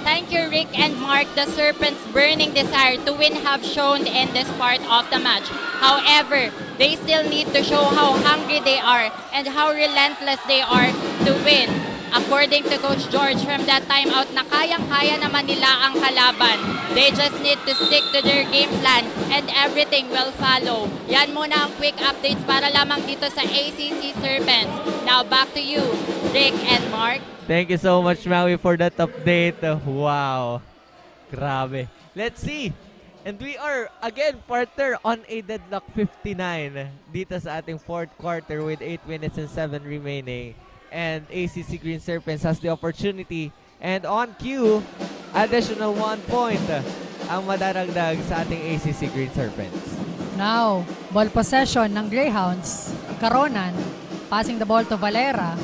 Speaker 6: Thank you, Rick and Mark. The Serpents' burning desire to win have shown in this part of the match. However, they still need to show how hungry they are and how relentless they are to win. According to Coach George from that timeout, na kayang-kaya naman nila ang kalaban. They just need to stick to their game plan and everything will follow. Yan muna ang quick updates para lamang dito sa ACC Serpents. Now back to you, Rick and Mark.
Speaker 4: Thank you so much, Maui, for that update. Wow. Grabe. Let's see And we are, again, partner, on a deadlock 59 dito sa ating fourth quarter with 8 minutes and 7 remaining. And ACC Green Serpents has the opportunity. And on cue, additional 1 point ang madaragdag sa ating ACC Green Serpents.
Speaker 3: Now, ball possession ng Greyhounds. Caronan, passing the ball to Valera.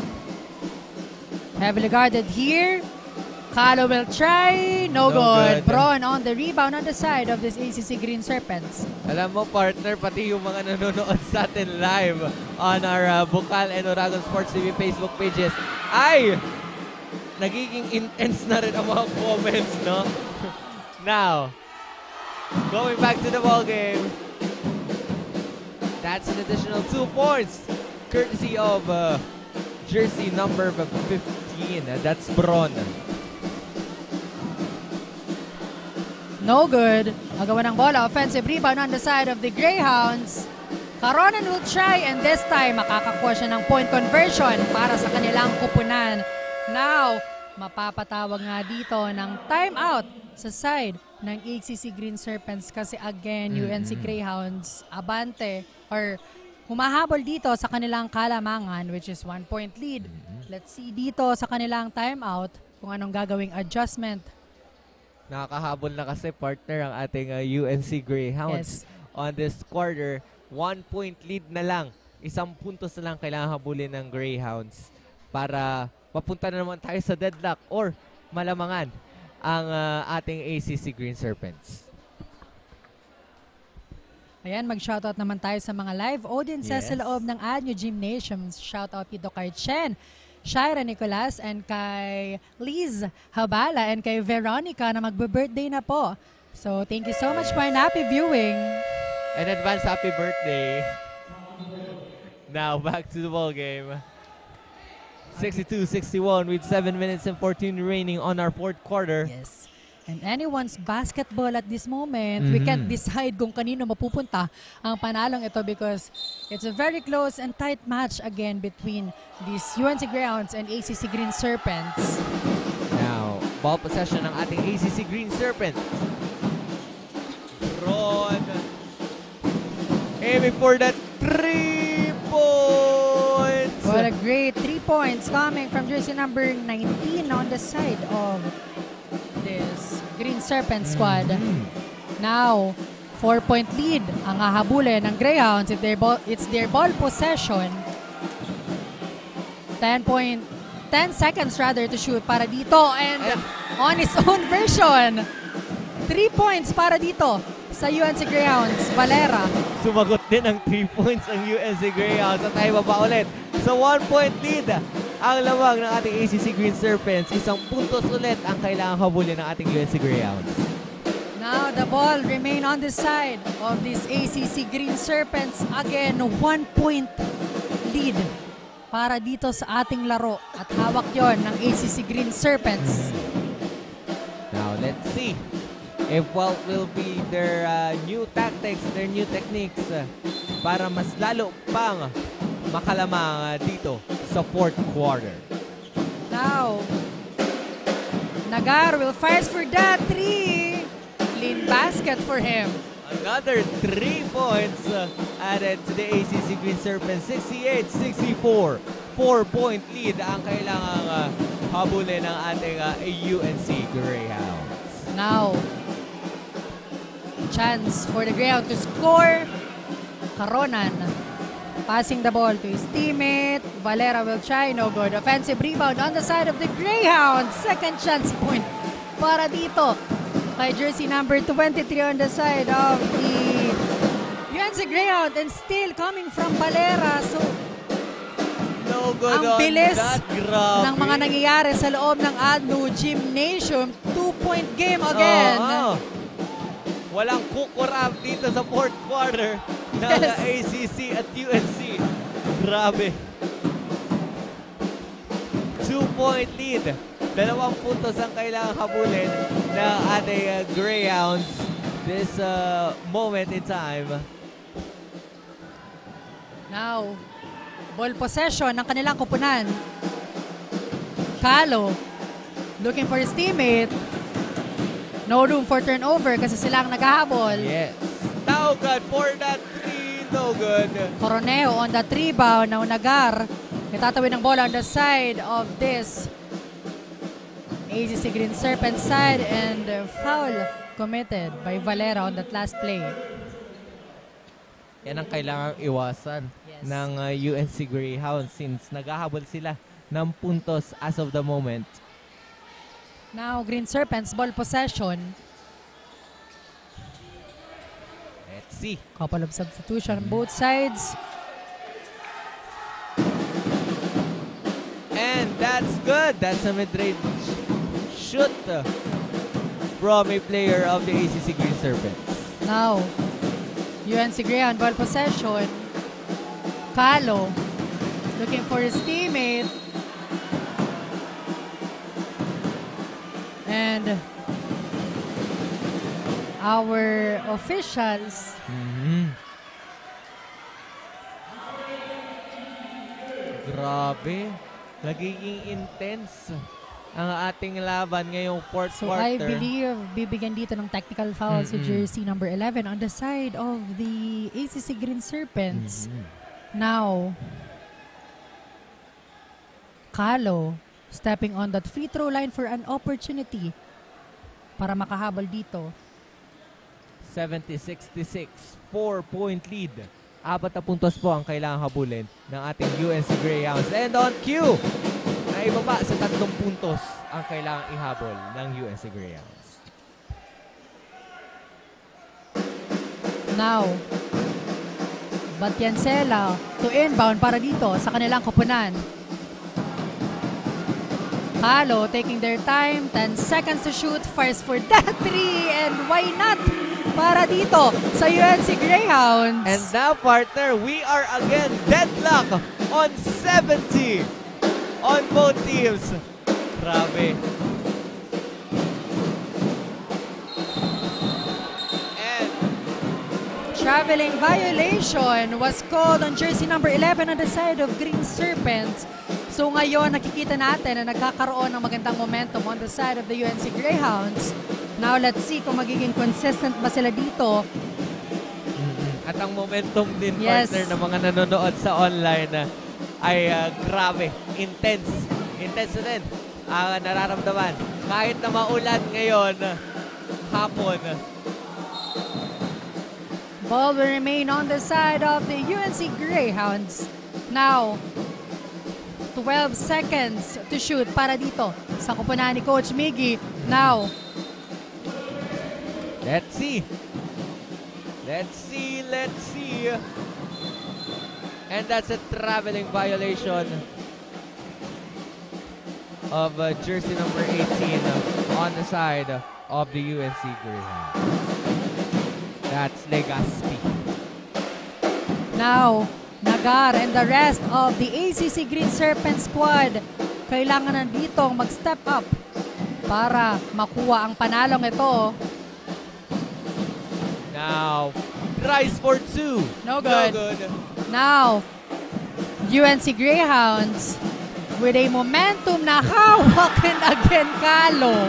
Speaker 3: Heavily guarded here. Calo will try. No good. Bron on the rebound on the side of this ACC Green Serpents.
Speaker 4: Alam mo, partner, pati yung mga nanonood sa atin live on our Bukal and Oragon Sports TV Facebook pages ay nagiging intense na rin ang mga comments, no? Now, going back to the ball game. That's an additional 2 points courtesy of jersey number 15. That's Bron.
Speaker 3: No good. Magawa ng bola. Offensive rebound on the side of the Greyhounds. Caronan will try and this time makakakuha siya ng point conversion para sa kanilang kupunan. Now, mapapatawag nga dito ng timeout sa side ng ACC Green Serpents kasi again, UNC Greyhounds abante or humahabol dito sa kanilang kalamangan which is 1 point lead. Let's see dito sa kanilang timeout kung anong gagawing adjustment.
Speaker 4: Nakakahabol na kasi, partner, ang ating UNC Greyhounds on this quarter. 1 point lead na lang. 1 puntos na lang kailangan habulin ng Greyhounds para papunta na naman tayo sa deadlock or malamangan ang ating ACC Green Serpents.
Speaker 3: Ayan, mag-shoutout naman tayo sa mga live audiences sa loob ng Año Gymnasium. Shoutout dito kay Chen, Shaira Nicolas, and kay Liz Habala, and kay Veronica na magbe-birthday na po. So, thank you so much for an happy viewing.
Speaker 4: And advance happy birthday. Now, back to the ball game. 62-61 with 7 minutes and 14 remaining on our fourth quarter.
Speaker 3: Yes. And anyone's basketball at this moment, we can't decide kung kanino mapupunta ang panalong ito because it's a very close and tight match again between these UNC Greyhounds and ACC Green Serpents.
Speaker 4: Now, ball possession ng ating ACC Green Serpents. Ron aiming for that 3 points.
Speaker 3: What a great 3 points coming from jersey number 19 on the side of this Green Serpent squad. Now, 4-point lead ang hahabulin ng Greyhounds. It's their ball possession. 10 seconds rather to shoot para dito and on his own version. 3 points para dito sa UNC Greyhounds. Valera.
Speaker 4: Sumagot din ng 3 points ang UNC Greyhounds at tayo baba ulit sa 1-point lead. Ang lamang ng ating ACC Green Serpents, 1 puntos ulit ang kailangang habulin ng ating UNC Greyhounds.
Speaker 3: Now the ball remain on the side of this ACC Green Serpents. Again, 1-point lead para dito sa ating laro at hawak yon ng ACC Green Serpents.
Speaker 4: Now let's see if what will be their new tactics, their new techniques para mas lalo pang makalamang dito sa fourth quarter.
Speaker 3: Now, Nagar will fire for that 3. Clean basket for him.
Speaker 4: Another 3 points added to the ACC Green Serpents. 68-64. 4-point lead ang kailangang habulin ng ating UNC Greyhounds.
Speaker 3: Now, chance for the Greyhound to score. Caronan passing the ball to his teammate. Valera will try. No good. Offensive rebound on the side of the Greyhounds. Second chance point para dito kay jersey number 23 on the side of the UNC Greyhound and still coming from Valera. So,
Speaker 4: no good
Speaker 3: ang bilis
Speaker 4: that. Grabe.
Speaker 3: ng mga nangyayari sa loob ng Año Gymnasium. 2-point game again.
Speaker 4: Walang kukurap dito sa fourth quarter ng ACC at UNC. Grabe. 2-point lead. 2 puntos ang kailangang habulin ng ating Greyhounds this moment in time.
Speaker 3: Now, ball possession ng kanilang kupunan. Calo looking for his teammate. No room for turnover kasi sila ang naghahabol.
Speaker 4: Yes. Now good for that three. No good.
Speaker 3: Coroneo on that rebound. Now Nagar. Itatawid ng bola on the side of this ACC Green Serpent side and foul committed by Valera on that last play.
Speaker 4: Yan ang kailangang iwasan ng UNC Greyhounds since naghahabol sila ng puntos as of the moment.
Speaker 3: Now Green Serpents ball possession.
Speaker 4: Let's see.
Speaker 3: Couple of substitution on both sides.
Speaker 4: And that's good. That's a mid-range shoot from a player of the ACC Green Serpents.
Speaker 3: Now, UNC Greyhound ball possession. Calo looking for his teammate. And our officials
Speaker 4: Grabe. Nagiging intense ang ating laban ngayong fourth
Speaker 3: so
Speaker 4: quarter.
Speaker 3: I believe bibigyan dito ng tactical foul si jersey number 11 on the side of the ACC Green Serpents. Now, Calo stepping on that free throw line for an opportunity para makahabol dito.
Speaker 4: 70-66, 4-point lead. 4 na puntos po ang kailangang habulin ng ating UNC Greyhounds. And on cue, naibaba sa 3 puntos ang kailangang ihabol ng UNC Greyhounds.
Speaker 3: Now, Batiancela to inbound para dito sa kanilang koponan. Calo taking their time, 10 seconds to shoot, fires for that 3, and why not? Para dito sa UNC Greyhounds.
Speaker 4: And now, partner, we are again deadlock on 70 on both teams. Grabe. And
Speaker 3: traveling violation was called on jersey number 11 on the side of Green Serpents. So ngayon, nakikita natin na nagkakaroon ng magandang momentum on the side of the UNC Greyhounds. Now, let's see kung magiging consistent ba sila dito.
Speaker 4: At ang momentum din,
Speaker 3: Yes.
Speaker 4: partner, ng mga nanonood sa online ay grabe, intense. Intense din ang nararamdaman. Kahit na maulan ngayon, hapon.
Speaker 3: Ball will remain on the side of the UNC Greyhounds. Now, 12 seconds to shoot para dito sa koponan ni Coach Miggy. Now,
Speaker 4: Let's see. Let's see. Let's see. And that's a traveling violation of jersey number 18 on the side of the UNC Greyhounds. That's Legazpi.
Speaker 3: now, Nagar and the rest of the ACC Green Serpent squad kailangan na ditong mag-step up para makuha ang panalong ito.
Speaker 4: Now, tries for 2.
Speaker 3: No good. Now, UNC Greyhounds with a momentum na hawak and again Calo.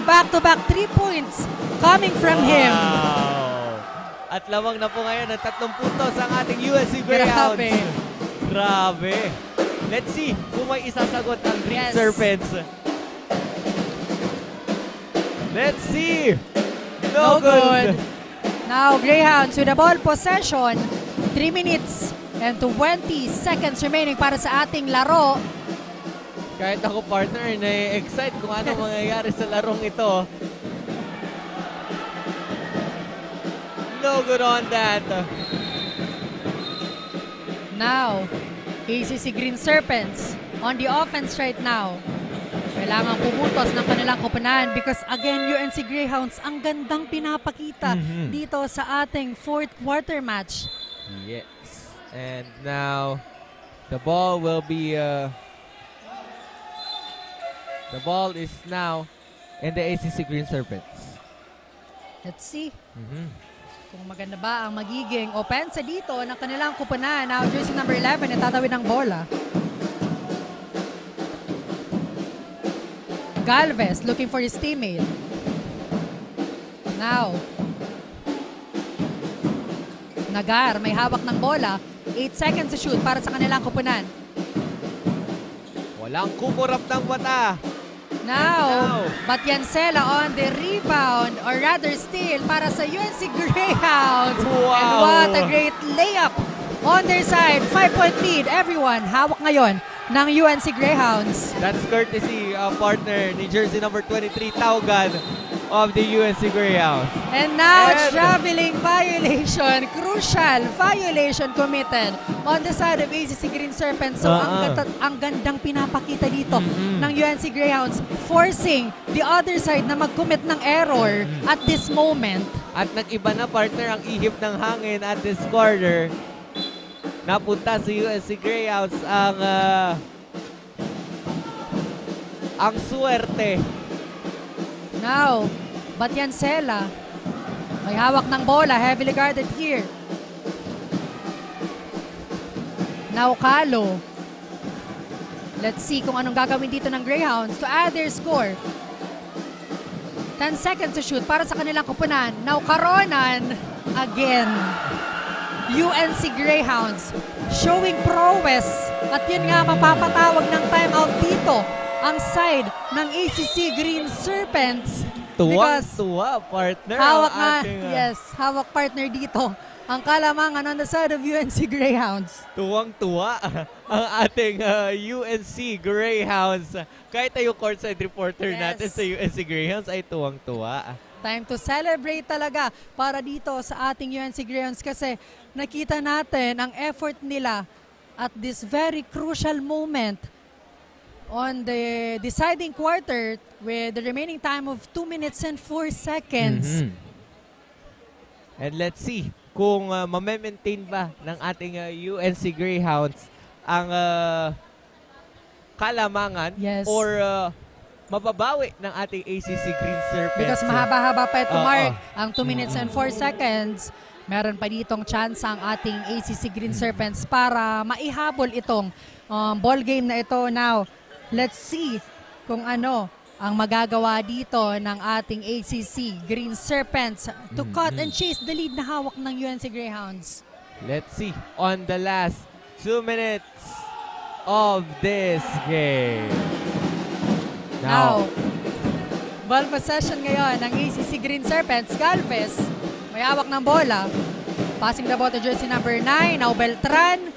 Speaker 3: Back-to-back 3 points coming from him.
Speaker 4: Wow. At lamang na po ngayon ng 3 puntos ang ating UNC Greyhounds.
Speaker 3: Grabe.
Speaker 4: Grabe. Let's see kung may isasagot ang Green
Speaker 3: Yes.
Speaker 4: Serpents. Let's see. No good.
Speaker 3: Now, Greyhounds with the ball possession. 3 minutes and 20 seconds remaining para sa ating laro.
Speaker 4: Kahit ako, partner, na-excite kung ano mangyayari sa larong ito. No good on that.
Speaker 3: Now, ACC Green Serpents on the offense right now. Kailangan pumutos ng kanilang koponan because again, UNC Greyhounds ang gandang pinapakita dito sa ating fourth quarter match.
Speaker 4: Yes. And now, the ball will be... the ball is now in the ACC Green Serpents.
Speaker 3: Let's see kung maganda ba ang magiging opensa dito ng kanilang koponan. Now, jersey number 11 itatawid ng bola. Galvez looking for his teammate. Now, Nagar, may hawak ng bola. 8 seconds to shoot para sa kanilang kupunan.
Speaker 4: Walang kumurap ng mata.
Speaker 3: Now, Batyansela on the rebound or rather steal para sa UNC Greyhounds.
Speaker 4: Wow.
Speaker 3: And what a great layup on their side. 5-point lead. Everyone hawak ngayon ng UNC Greyhounds.
Speaker 4: That's courtesy partner ni jersey number 23, Taugan of the UNC Greyhounds.
Speaker 3: And now, traveling violation. Crucial violation committed on the side of ACC Green Serpents. So, ang gandang pinapakita dito ng UNC Greyhounds, forcing the other side na mag-commit ng error at this moment.
Speaker 4: At nag-iba na partner ang ihip ng hangin at this quarter. Napunta sa UNC Greyhounds ang swerte.
Speaker 3: Now, Batyansela, may hawak ng bola, heavily guarded here. Now, Kalo. Let's see kung anong gagawin dito ng Greyhounds to add their score. 10 seconds to shoot para sa kanilang kupunan. Now, Karonan again. UNC Greyhounds showing prowess. At yun nga, mapapatawag ng timeout dito ang side ng ACC Green Serpents.
Speaker 4: Tuwang-tuwa, partner.
Speaker 3: Hawak nga, yes, hawak partner dito. Ang kalamangan on the side of UNC Greyhounds.
Speaker 4: Tuwang-tuwa ang ating UNC Greyhounds. Kahit yung courtside reporter natin sa UNC Greyhounds ay tuwang-tuwa.
Speaker 3: Time to celebrate talaga para dito sa ating UNC Greyhounds kasi nakita natin ang effort nila at this very crucial moment on the deciding quarter with the remaining time of 2 minutes and 4 seconds.
Speaker 4: And let's see kung ma-maintain ba ng ating UNC Greyhounds ang kalamangan or mababawi ng ating ACC Green Serpents.
Speaker 3: Because mahaba-haba pa ito, Mark. Ang 2 minutes and 4 seconds, meron pa ditong chance ang ating ACC Green Serpents para maihabol itong ball game na ito. Now, let's see kung ano ang magagawa dito ng ating ACC Green Serpents to cut and chase the lead na hawak ng UNC Greyhounds.
Speaker 4: Let's see on the last 2 minutes of this game.
Speaker 3: Now, ball possession ngayon ng ACC Green Serpents. Galvez, may hawak ng bola. Passing the ball to jersey number 9. Now, Beltran,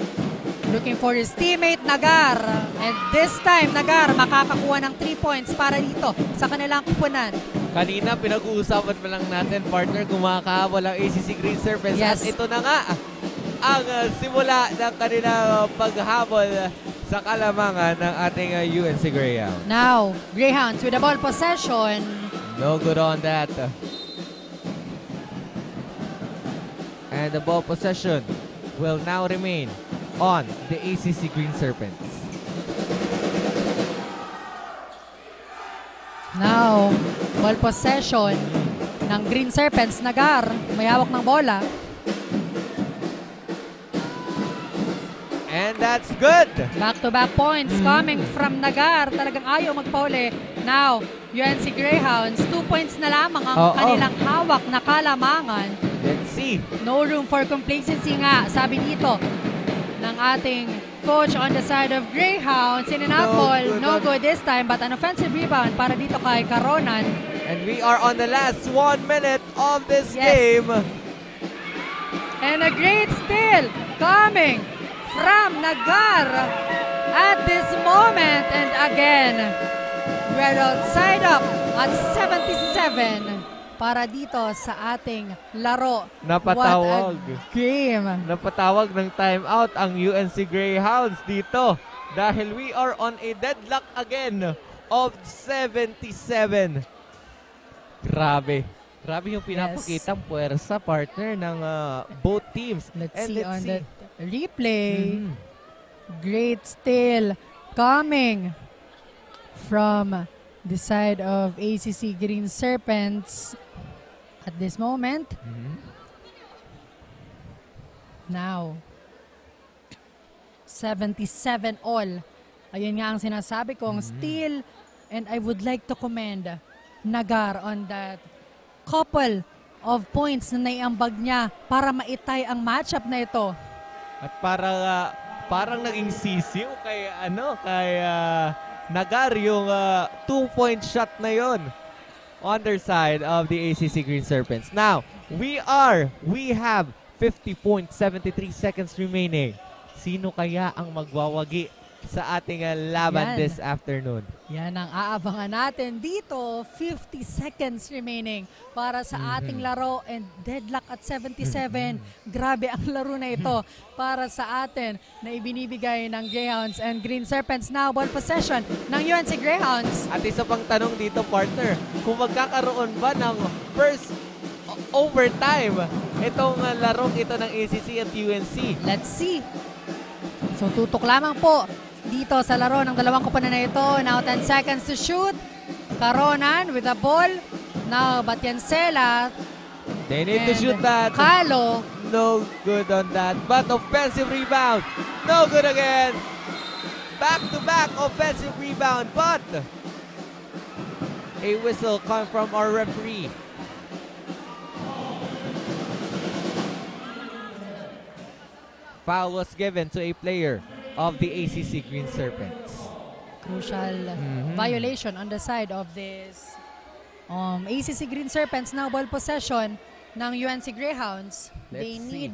Speaker 3: looking for his teammate, Nagar. And this time, Nagar makakakuha ng 3 points para dito sa kanilang kupunan.
Speaker 4: Kanina, pinag-uusapan pa lang natin, partner, kung makakahabol ang ACC Green Serpents.
Speaker 3: Yes.
Speaker 4: At ito na nga ang simula ng kanilang paghabol sa kalamangan ng ating UNC Greyhounds.
Speaker 3: Now, Greyhounds with the ball possession.
Speaker 4: No good on that. And the ball possession will now remain on the ACC Green Serpents.
Speaker 3: Now, ball possession ng Green Serpents. Nagar, may hawak ng bola.
Speaker 4: And that's good.
Speaker 3: Back-to-back points coming from Nagar. Talagang ayaw magpauli. Now, UNC Greyhounds, 2 points na lamang ang kanilang hawak na kalamangan.
Speaker 4: Let's see.
Speaker 3: No room for complacency nga, sabi dito ng ating coach on the side of Greyhounds. Sinanapol, no good this time, but an offensive rebound para dito kay Karonan.
Speaker 4: And we are on the last 1 minute of this game.
Speaker 3: And a great steal coming from Nagar at this moment. And again, we're outside up at 77 para dito sa ating laro.
Speaker 4: Napatawag.
Speaker 3: What a game.
Speaker 4: Napatawag ng timeout ang UNC Greyhounds dito dahil we are on a deadlock again of 77. Grabe. Grabe yung pinapakitang puwersa, partner, ng both teams.
Speaker 3: Let's see on the replay. Great steal coming from the side of ACC Green Serpents at this moment. Now, 77 all. Ayun nga ang sinasabi kong steal, and I would like to commend Nagar on that couple of points na naiambag niya para maitay ang matchup na ito.
Speaker 4: At parang naging sisiw kay Nagar yung 2-point shot na yon on their side of the ACC Green Serpents. Now, we have 50.73 seconds remaining. Sino kaya ang magwawagi sa ating laban this afternoon?
Speaker 3: Yan ang aabangan natin dito. 50 seconds remaining para sa ating laro and deadlock at 77. Grabe ang laro na ito para sa atin na ibinibigay ng Greyhounds and Green Serpents. Now, ball possession ng UNC Greyhounds.
Speaker 4: At isa pang tanong dito, partner, kung magkakaroon ba ng first overtime itong larong ito ng ACC at UNC?
Speaker 3: Let's see. So, tutok lamang po dito sa laro ng dalawang koponan na ito. Now, 10 seconds to shoot. Caronan with the ball. Now, Batiancela.
Speaker 4: They need to shoot that.
Speaker 3: Calo.
Speaker 4: No good on that. But offensive rebound. No good again. Back-to-back offensive rebound. But a whistle coming from our referee. Foul was given to a player of the ACC Green Serpents.
Speaker 3: Crucial violation on the side of this ACC Green Serpents. Now ball possession ng UNC Greyhounds. They need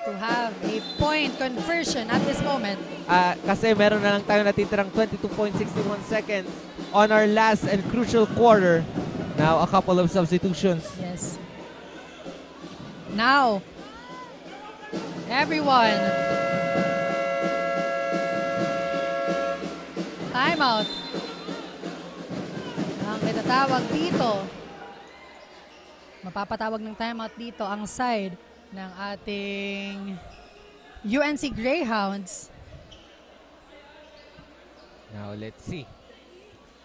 Speaker 3: to have a point conversion at this moment.
Speaker 4: Kasi meron na lang tayo natitirang 22.61 seconds on our last and crucial quarter. Now a couple of substitutions.
Speaker 3: Yes. Now, everyone, timeout. Ang itatawag dito, mapapatawag ng timeout dito ang side ng ating UNC Greyhounds.
Speaker 4: Now let's see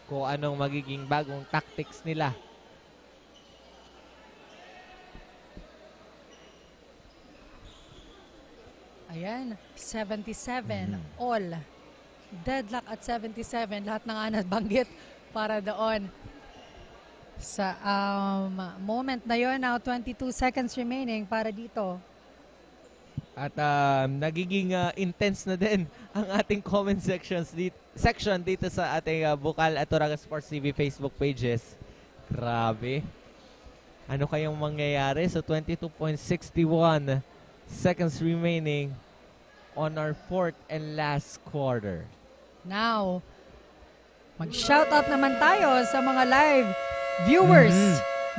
Speaker 4: kung anong magiging bagong tactics nila.
Speaker 3: Ayan, 77 all. Deadlock at 77. Lahat na nga nabanggit para doon sa moment na yon. Now 22 seconds remaining para dito.
Speaker 4: At nagiging intense na din ang ating comment section dito sa ating Bukal at Turaga Sports TV Facebook pages. Grabe. Ano kayang mangyayari? So 22.61 seconds remaining on our fourth and last quarter.
Speaker 3: Now, mag-shoutout naman tayo sa mga live viewers.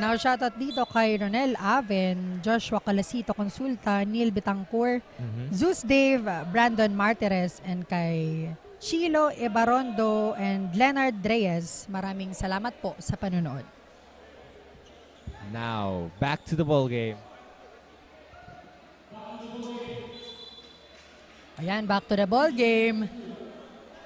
Speaker 3: Now, shoutout dito kay Ronel Aven, Joshua Calasito Consulta, Neil Bitangcourt, Zeus Dave, Brandon Martires, and kay Chilo Ebarondo and Leonard Reyes. Maraming salamat po sa panonood.
Speaker 4: Now, back to the ball game.
Speaker 3: Ayan, back to the ball game.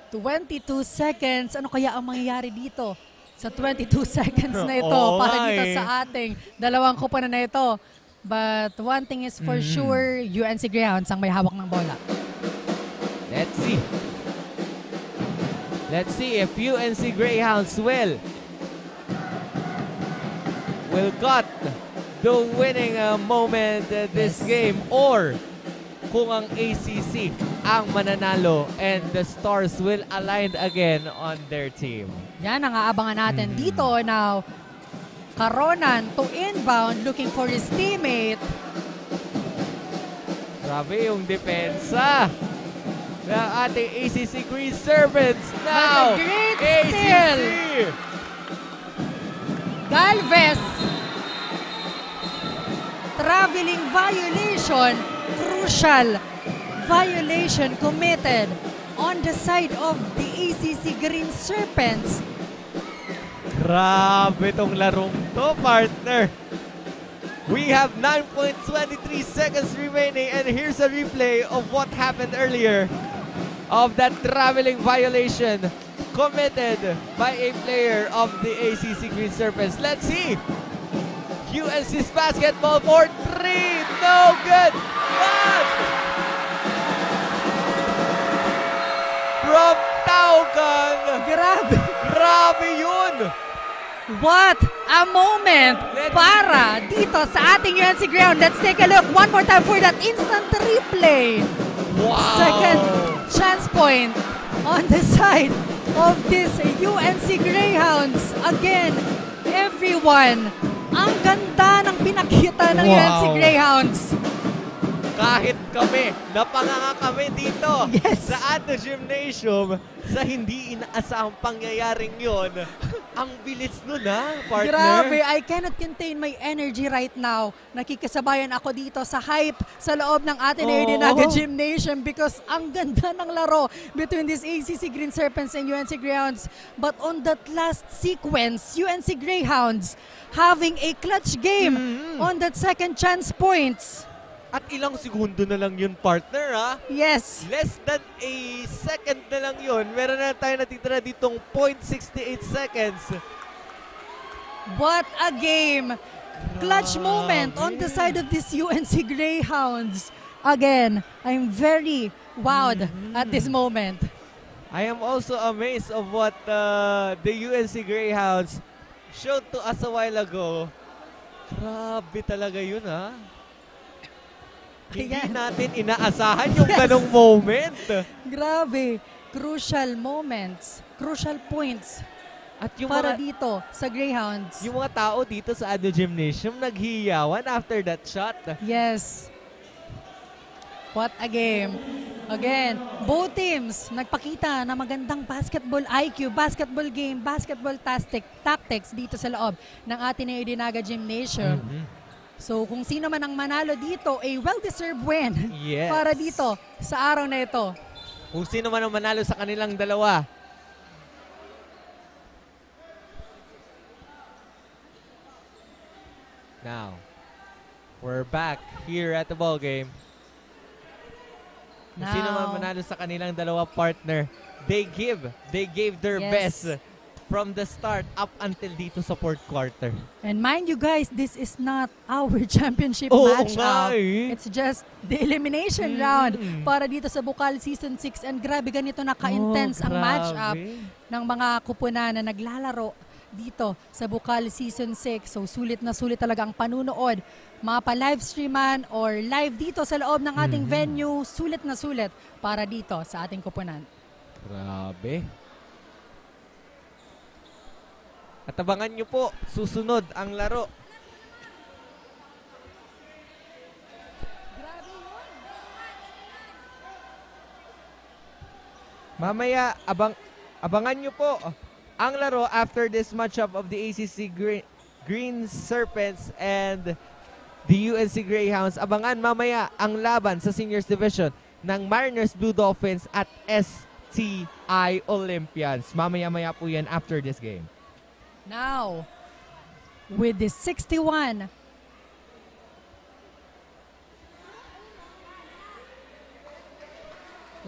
Speaker 3: 22 seconds. Ano kaya ang mangyayari dito sa 22 seconds na ito para dito sa ating dalawang koponan na ito? But one thing is for sure, UNC Greyhounds ang may hawak ng bola.
Speaker 4: Let's see. Let's see if UNC Greyhounds will got the winning moment this game, or kung ang ACC ang mananalo and the stars will align again on their team.
Speaker 3: Yan ang aabangan natin dito. Now, Caronan to inbound looking for his teammate.
Speaker 4: Grabe yung depensa ng ating ACC Green Serpents. Now,
Speaker 3: But a great
Speaker 4: ACC!
Speaker 3: steal. Galvez. Traveling violation. Crucial violation committed on the side of the ACC Green Serpents.
Speaker 4: Grabe tong larong to, partner. We have 9.23 seconds remaining, and here's a replay of what happened earlier of that traveling violation committed by a player of the ACC Green Serpents. Let's see. UNC's basketball for 3. No good. But from Taugan.
Speaker 3: Grabe.
Speaker 4: Grabe yun.
Speaker 3: What a moment para dito sa ating UNC ground. Let's take a look one more time for that instant replay.
Speaker 4: Wow!
Speaker 3: Second chance point on the side of this UNC Greyhounds. Again, everyone, ang ganda ng pinakita ng UNC Greyhounds.
Speaker 4: Kahit kami, napanganga kami dito
Speaker 3: Yes.
Speaker 4: sa Ato Gymnasium sa hindi inaasahang pangyayaring yon. Ang bilis nun partner.
Speaker 3: Grabe, I cannot contain my energy right now. Nakikisabayan ako dito sa hype sa loob ng Ateneo de Naga Gymnasium because ang ganda ng laro between these ACC Green Serpents and UNC Greyhounds. But on that last sequence, UNC Greyhounds having a clutch game on that second chance points.
Speaker 4: At ilang segundo na lang yun, partner,
Speaker 3: Yes.
Speaker 4: Less than a second na lang yun. Meron na tayo natitira ditong 0.68 seconds.
Speaker 3: What a game! Clutch moment on the side of this UNC Greyhounds. Again, I'm very wowed at this moment.
Speaker 4: I am also amazed of what the UNC Greyhounds showed to us a while ago. Grabe talaga yun, Hindi
Speaker 3: Ayan.
Speaker 4: natin inaasahan yung ganong moment.
Speaker 3: Grabe, crucial moments, crucial points
Speaker 4: At yung
Speaker 3: para
Speaker 4: mga,
Speaker 3: dito sa Greyhounds.
Speaker 4: yung mga tao dito sa Ado Gymnasium naghihiyawan after that shot.
Speaker 3: Yes. What a game. Again, both teams nagpakita na magandang basketball IQ, basketball game, basketball tactics dito sa loob ng Ateneo de Naga Gymnasium. So kung sino man ang manalo dito, a well-deserved win
Speaker 4: Yes.
Speaker 3: para dito sa araw na ito.
Speaker 4: Kung sino man ang manalo sa kanilang dalawa. Now, we're back here at the ball game. Kung sino man
Speaker 3: Now,
Speaker 4: manalo sa kanilang dalawa partner, they gave their
Speaker 3: Yes.
Speaker 4: best from the start up until dito sa fourth quarter.
Speaker 3: and mind you guys, this is not our championship
Speaker 4: Oo
Speaker 3: matchup.
Speaker 4: nga
Speaker 3: It's just the elimination round para dito sa Bukal Season 6. And grabe ganito naka-intense ang matchup ng mga kupunan na naglalaro dito sa Bukal Season 6. So sulit na sulit talaga ang panunood. Mapa-livestream man or live dito sa loob ng ating venue, sulit na sulit para dito sa ating kupunan.
Speaker 4: Grabe. At abangan nyo po, susunod ang laro. Mamaya, abangan nyo po ang laro after this matchup of the ACC Green Serpents and the UNC Greyhounds. Abangan mamaya ang laban sa Seniors Division ng Mariners Blue Dolphins at STI Olympians. Mamaya-maya po yan after this game.
Speaker 3: Now, with the 61,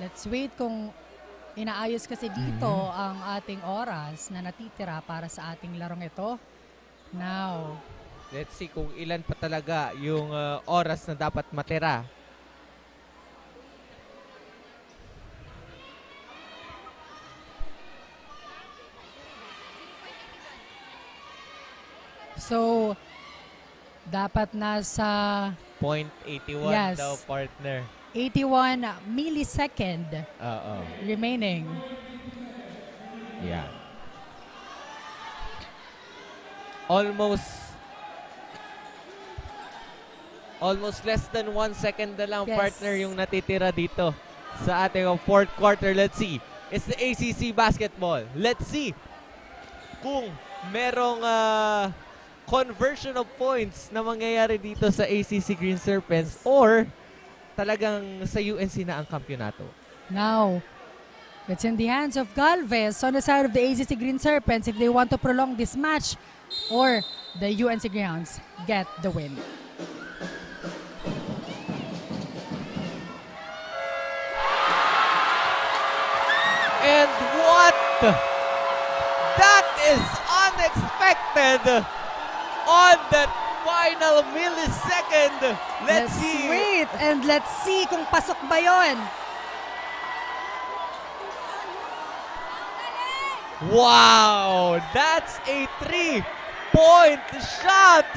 Speaker 3: let's wait kung inaayos kasi dito ang ating oras na natitira para sa ating larong ito. Now,
Speaker 4: Let's see kung ilan pa talaga yung oras na dapat matira.
Speaker 3: so, dapat nasa
Speaker 4: 0.81
Speaker 3: Yes.
Speaker 4: daw, partner.
Speaker 3: 81 millisecond
Speaker 4: Oo.
Speaker 3: remaining.
Speaker 4: Yeah. Almost less than 1 second na lang,
Speaker 3: Yes.
Speaker 4: partner, yung natitira dito sa ating fourth quarter. Let's see. It's the ACC basketball. Let's see kung merong conversion of points na mangyayari dito sa ACC Green Serpents or talagang sa UNC na ang kampyonato.
Speaker 3: Now, it's in the hands of Galvez on the side of the ACC Green Serpents if they want to prolong this match or the UNC Greyhounds get the win.
Speaker 4: And what? That is unexpected on that final millisecond. Let's see.
Speaker 3: wait and let's see kung pasok ba yon.
Speaker 4: Wow! That's a 3 3-point shot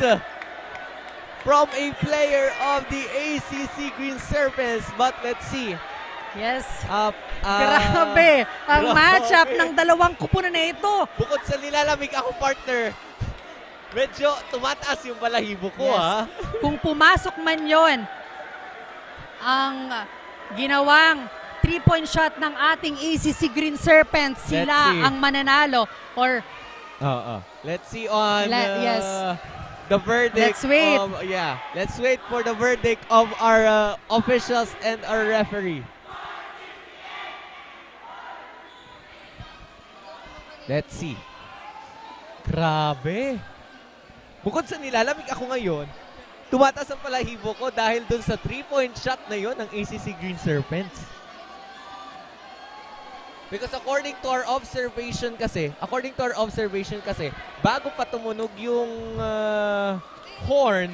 Speaker 4: from a player of the ACC Green Serpents. But let's see.
Speaker 3: Yes.
Speaker 4: Grabe.
Speaker 3: Grabe. Ang matchup ng dalawang kupunan na ito.
Speaker 4: Bukod sa nilalamig ako, partner, medyo tumataas yung balahibo ko,
Speaker 3: Yes.
Speaker 4: ha?
Speaker 3: Kung pumasok man yon ang ginawang 3-point shot ng ating ACC Green Serpents,
Speaker 4: Let's
Speaker 3: sila
Speaker 4: see.
Speaker 3: ang mananalo. Or
Speaker 4: Let's see on
Speaker 3: Yes.
Speaker 4: the verdict.
Speaker 3: Let's wait.
Speaker 4: Let's wait for the verdict of our officials and our referee. Let's see. Grabe. Bukod sa nilalamig ako ngayon, tumataas ang balahibo ko dahil dun sa 3-point shot na yon ng ACC Green Serpents. Because according to our observation kasi, bago pa tumunog yung horn,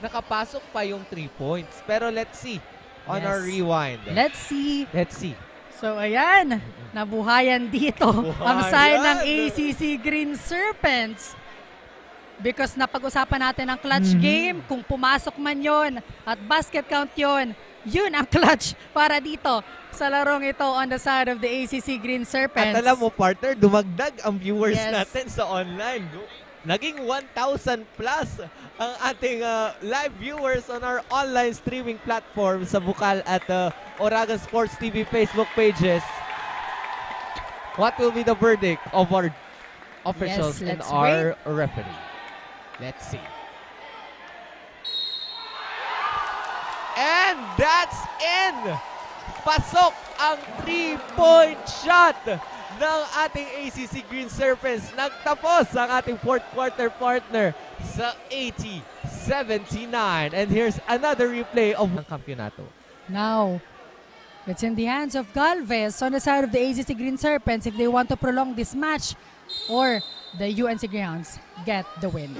Speaker 4: nakapasok pa yung 3 points. Pero let's see on
Speaker 3: Yes.
Speaker 4: our rewind.
Speaker 3: let's see.
Speaker 4: Let's see.
Speaker 3: So ayan, nabuhayan dito ang side ng ACC Green Serpents. Because napag-usapan natin ang clutch game, kung pumasok man yon at basket count yon, yun ang clutch para dito sa larong ito on the side of the ACC Green Serpents.
Speaker 4: At alam mo, partner, dumagdag ang viewers
Speaker 3: Yes.
Speaker 4: natin sa online. Naging 1,000 plus ang ating live viewers on our online streaming platform sa Bukal at Oragon Sports TV Facebook pages. What will be the verdict of our officials and
Speaker 3: let's
Speaker 4: our referee? Let's see. And that's in! Pasok ang 3-point shot ng ating ACC Green Serpents. Nagtapos ang ating fourth quarter partner sa 80-79. And here's another replay of ang kampyonato.
Speaker 3: Now, it's in the hands of Galvez on the side of the ACC Green Serpents if they want to prolong this match or the UNC Greyhounds get the win.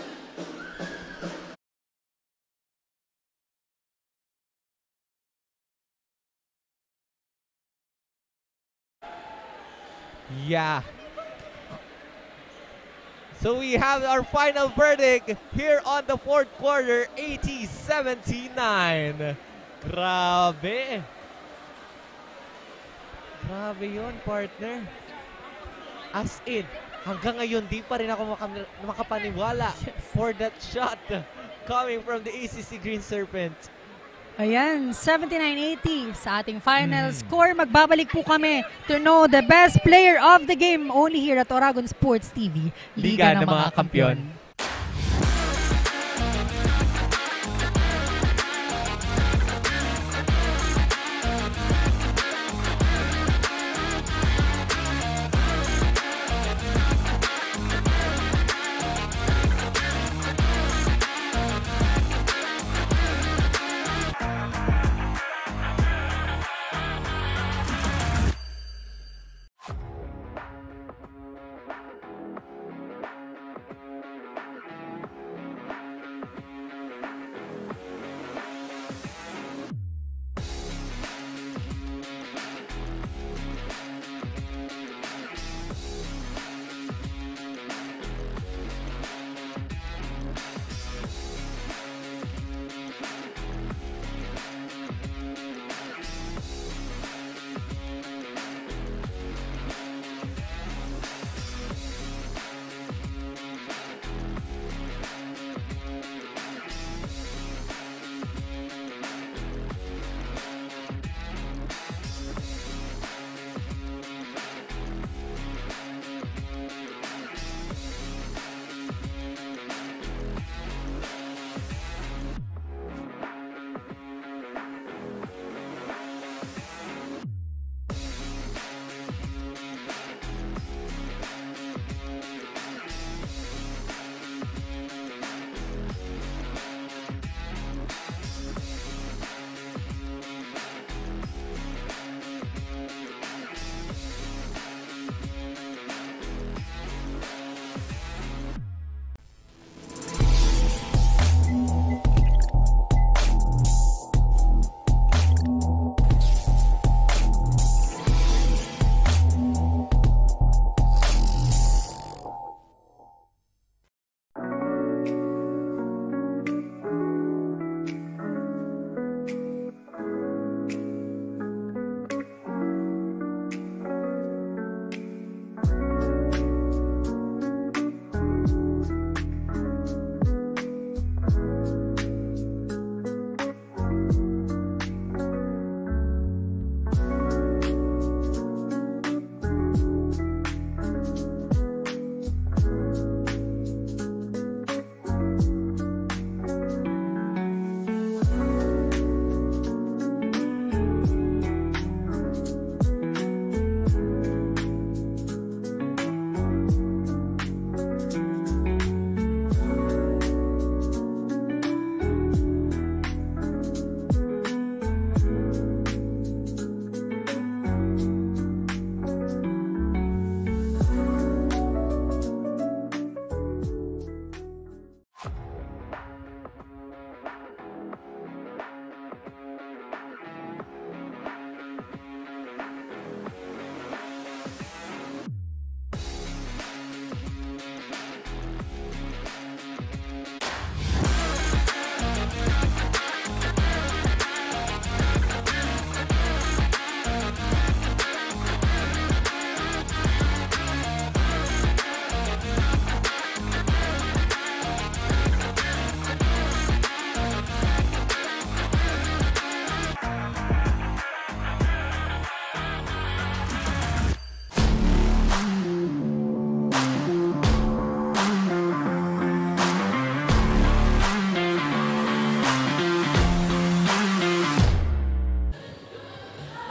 Speaker 4: Yeah. So we have our final verdict here on the fourth quarter, 80-79. Grabe. Grabe yun, partner. As in, hanggang ngayon, di pa rin ako makapaniwala for that shot coming from the ACC Green Serpent.
Speaker 3: Ayan, 79-80 sa ating final score. Magbabalik po kami to know the best player of the game only here at Oragon Sports TV,
Speaker 4: Liga ng mga Kampiyon.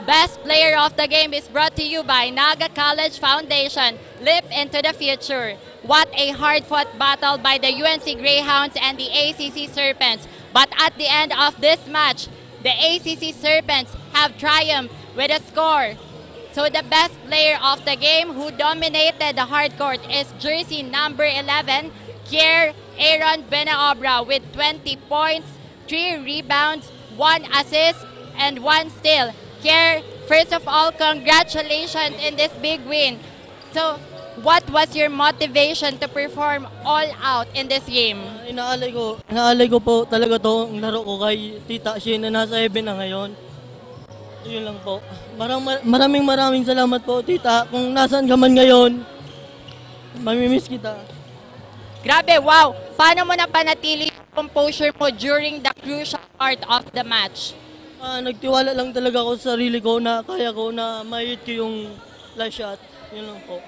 Speaker 6: Best player of the game is brought to you by Naga College Foundation. Live into the future. What a hard-fought battle by the UNC Greyhounds and the ACC Serpents. But at the end of this match, the ACC Serpents have triumphed with a score. So the best player of the game who dominated the hard court is jersey number 11, Kier Aaron Benaobra with 20 points, 3 rebounds, 1 assist, and 1 steal. Kier, first of all, congratulations in this big win. So, what was your motivation to perform all out in this game?
Speaker 7: Inaalay ko po talaga tong laro ko kay Tita Shane na nasa heaven na ngayon. Yun lang po. Maraming salamat po, Tita. Kung nasaan ka man ngayon, mamimiss kita.
Speaker 6: Grabe, wow! Paano mo napanatili yung composure mo during the crucial part of the match?
Speaker 7: Nagtiwala lang talaga ako sa sarili ko na kaya ko na ma-hit ko yung last shot. Yun lang po.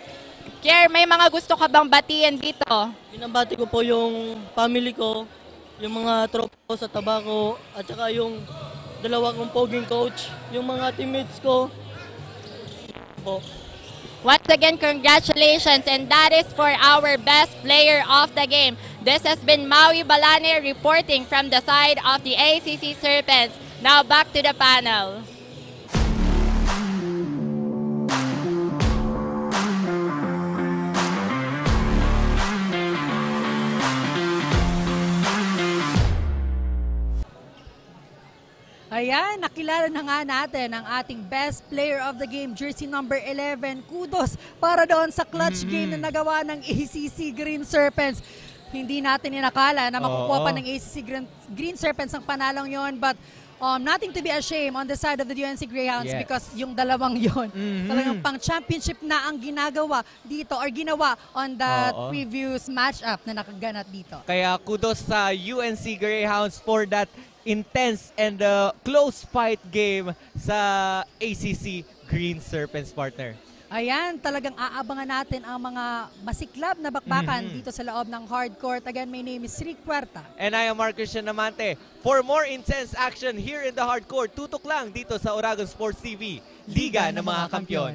Speaker 6: Kier, may mga gusto ka bang batiin dito?
Speaker 7: Binabati ko po yung family ko, yung mga tropa ko sa Tabaco, at saka yung dalawa kong poging coach, yung mga teammates ko. Po.
Speaker 6: Once again, congratulations, and that is for our best player of the game. This has been Maui Balane reporting from the side of the ACC Serpents. Now back to the panel.
Speaker 3: Ayan, nakilala na nga natin ang ating best player of the game, jersey number 11. Kudos para doon sa clutch game na nagawa ng ACC Green Serpents. Hindi natin inakala na makukuha pa ng ACC Green Serpents ang panalong yon, but nothing to be ashamed on the side of the UNC Greyhounds because yung dalawang yon talagang pang championship na ang ginagawa dito or ginawa on the previous matchup na nakaganap dito.
Speaker 4: Kaya kudos sa UNC Greyhounds for that intense and close fight game sa ACC Green Serpents, partner.
Speaker 3: Ayan, talagang aabangan natin ang mga masiklab na bakbakan dito sa loob ng hard court. Again, my name is Rick Puerta.
Speaker 4: And I am Marcus Amante. For more intense action here in the hard court, tutok lang dito sa Oragon Sports TV, Liga ng mga Kampiyon.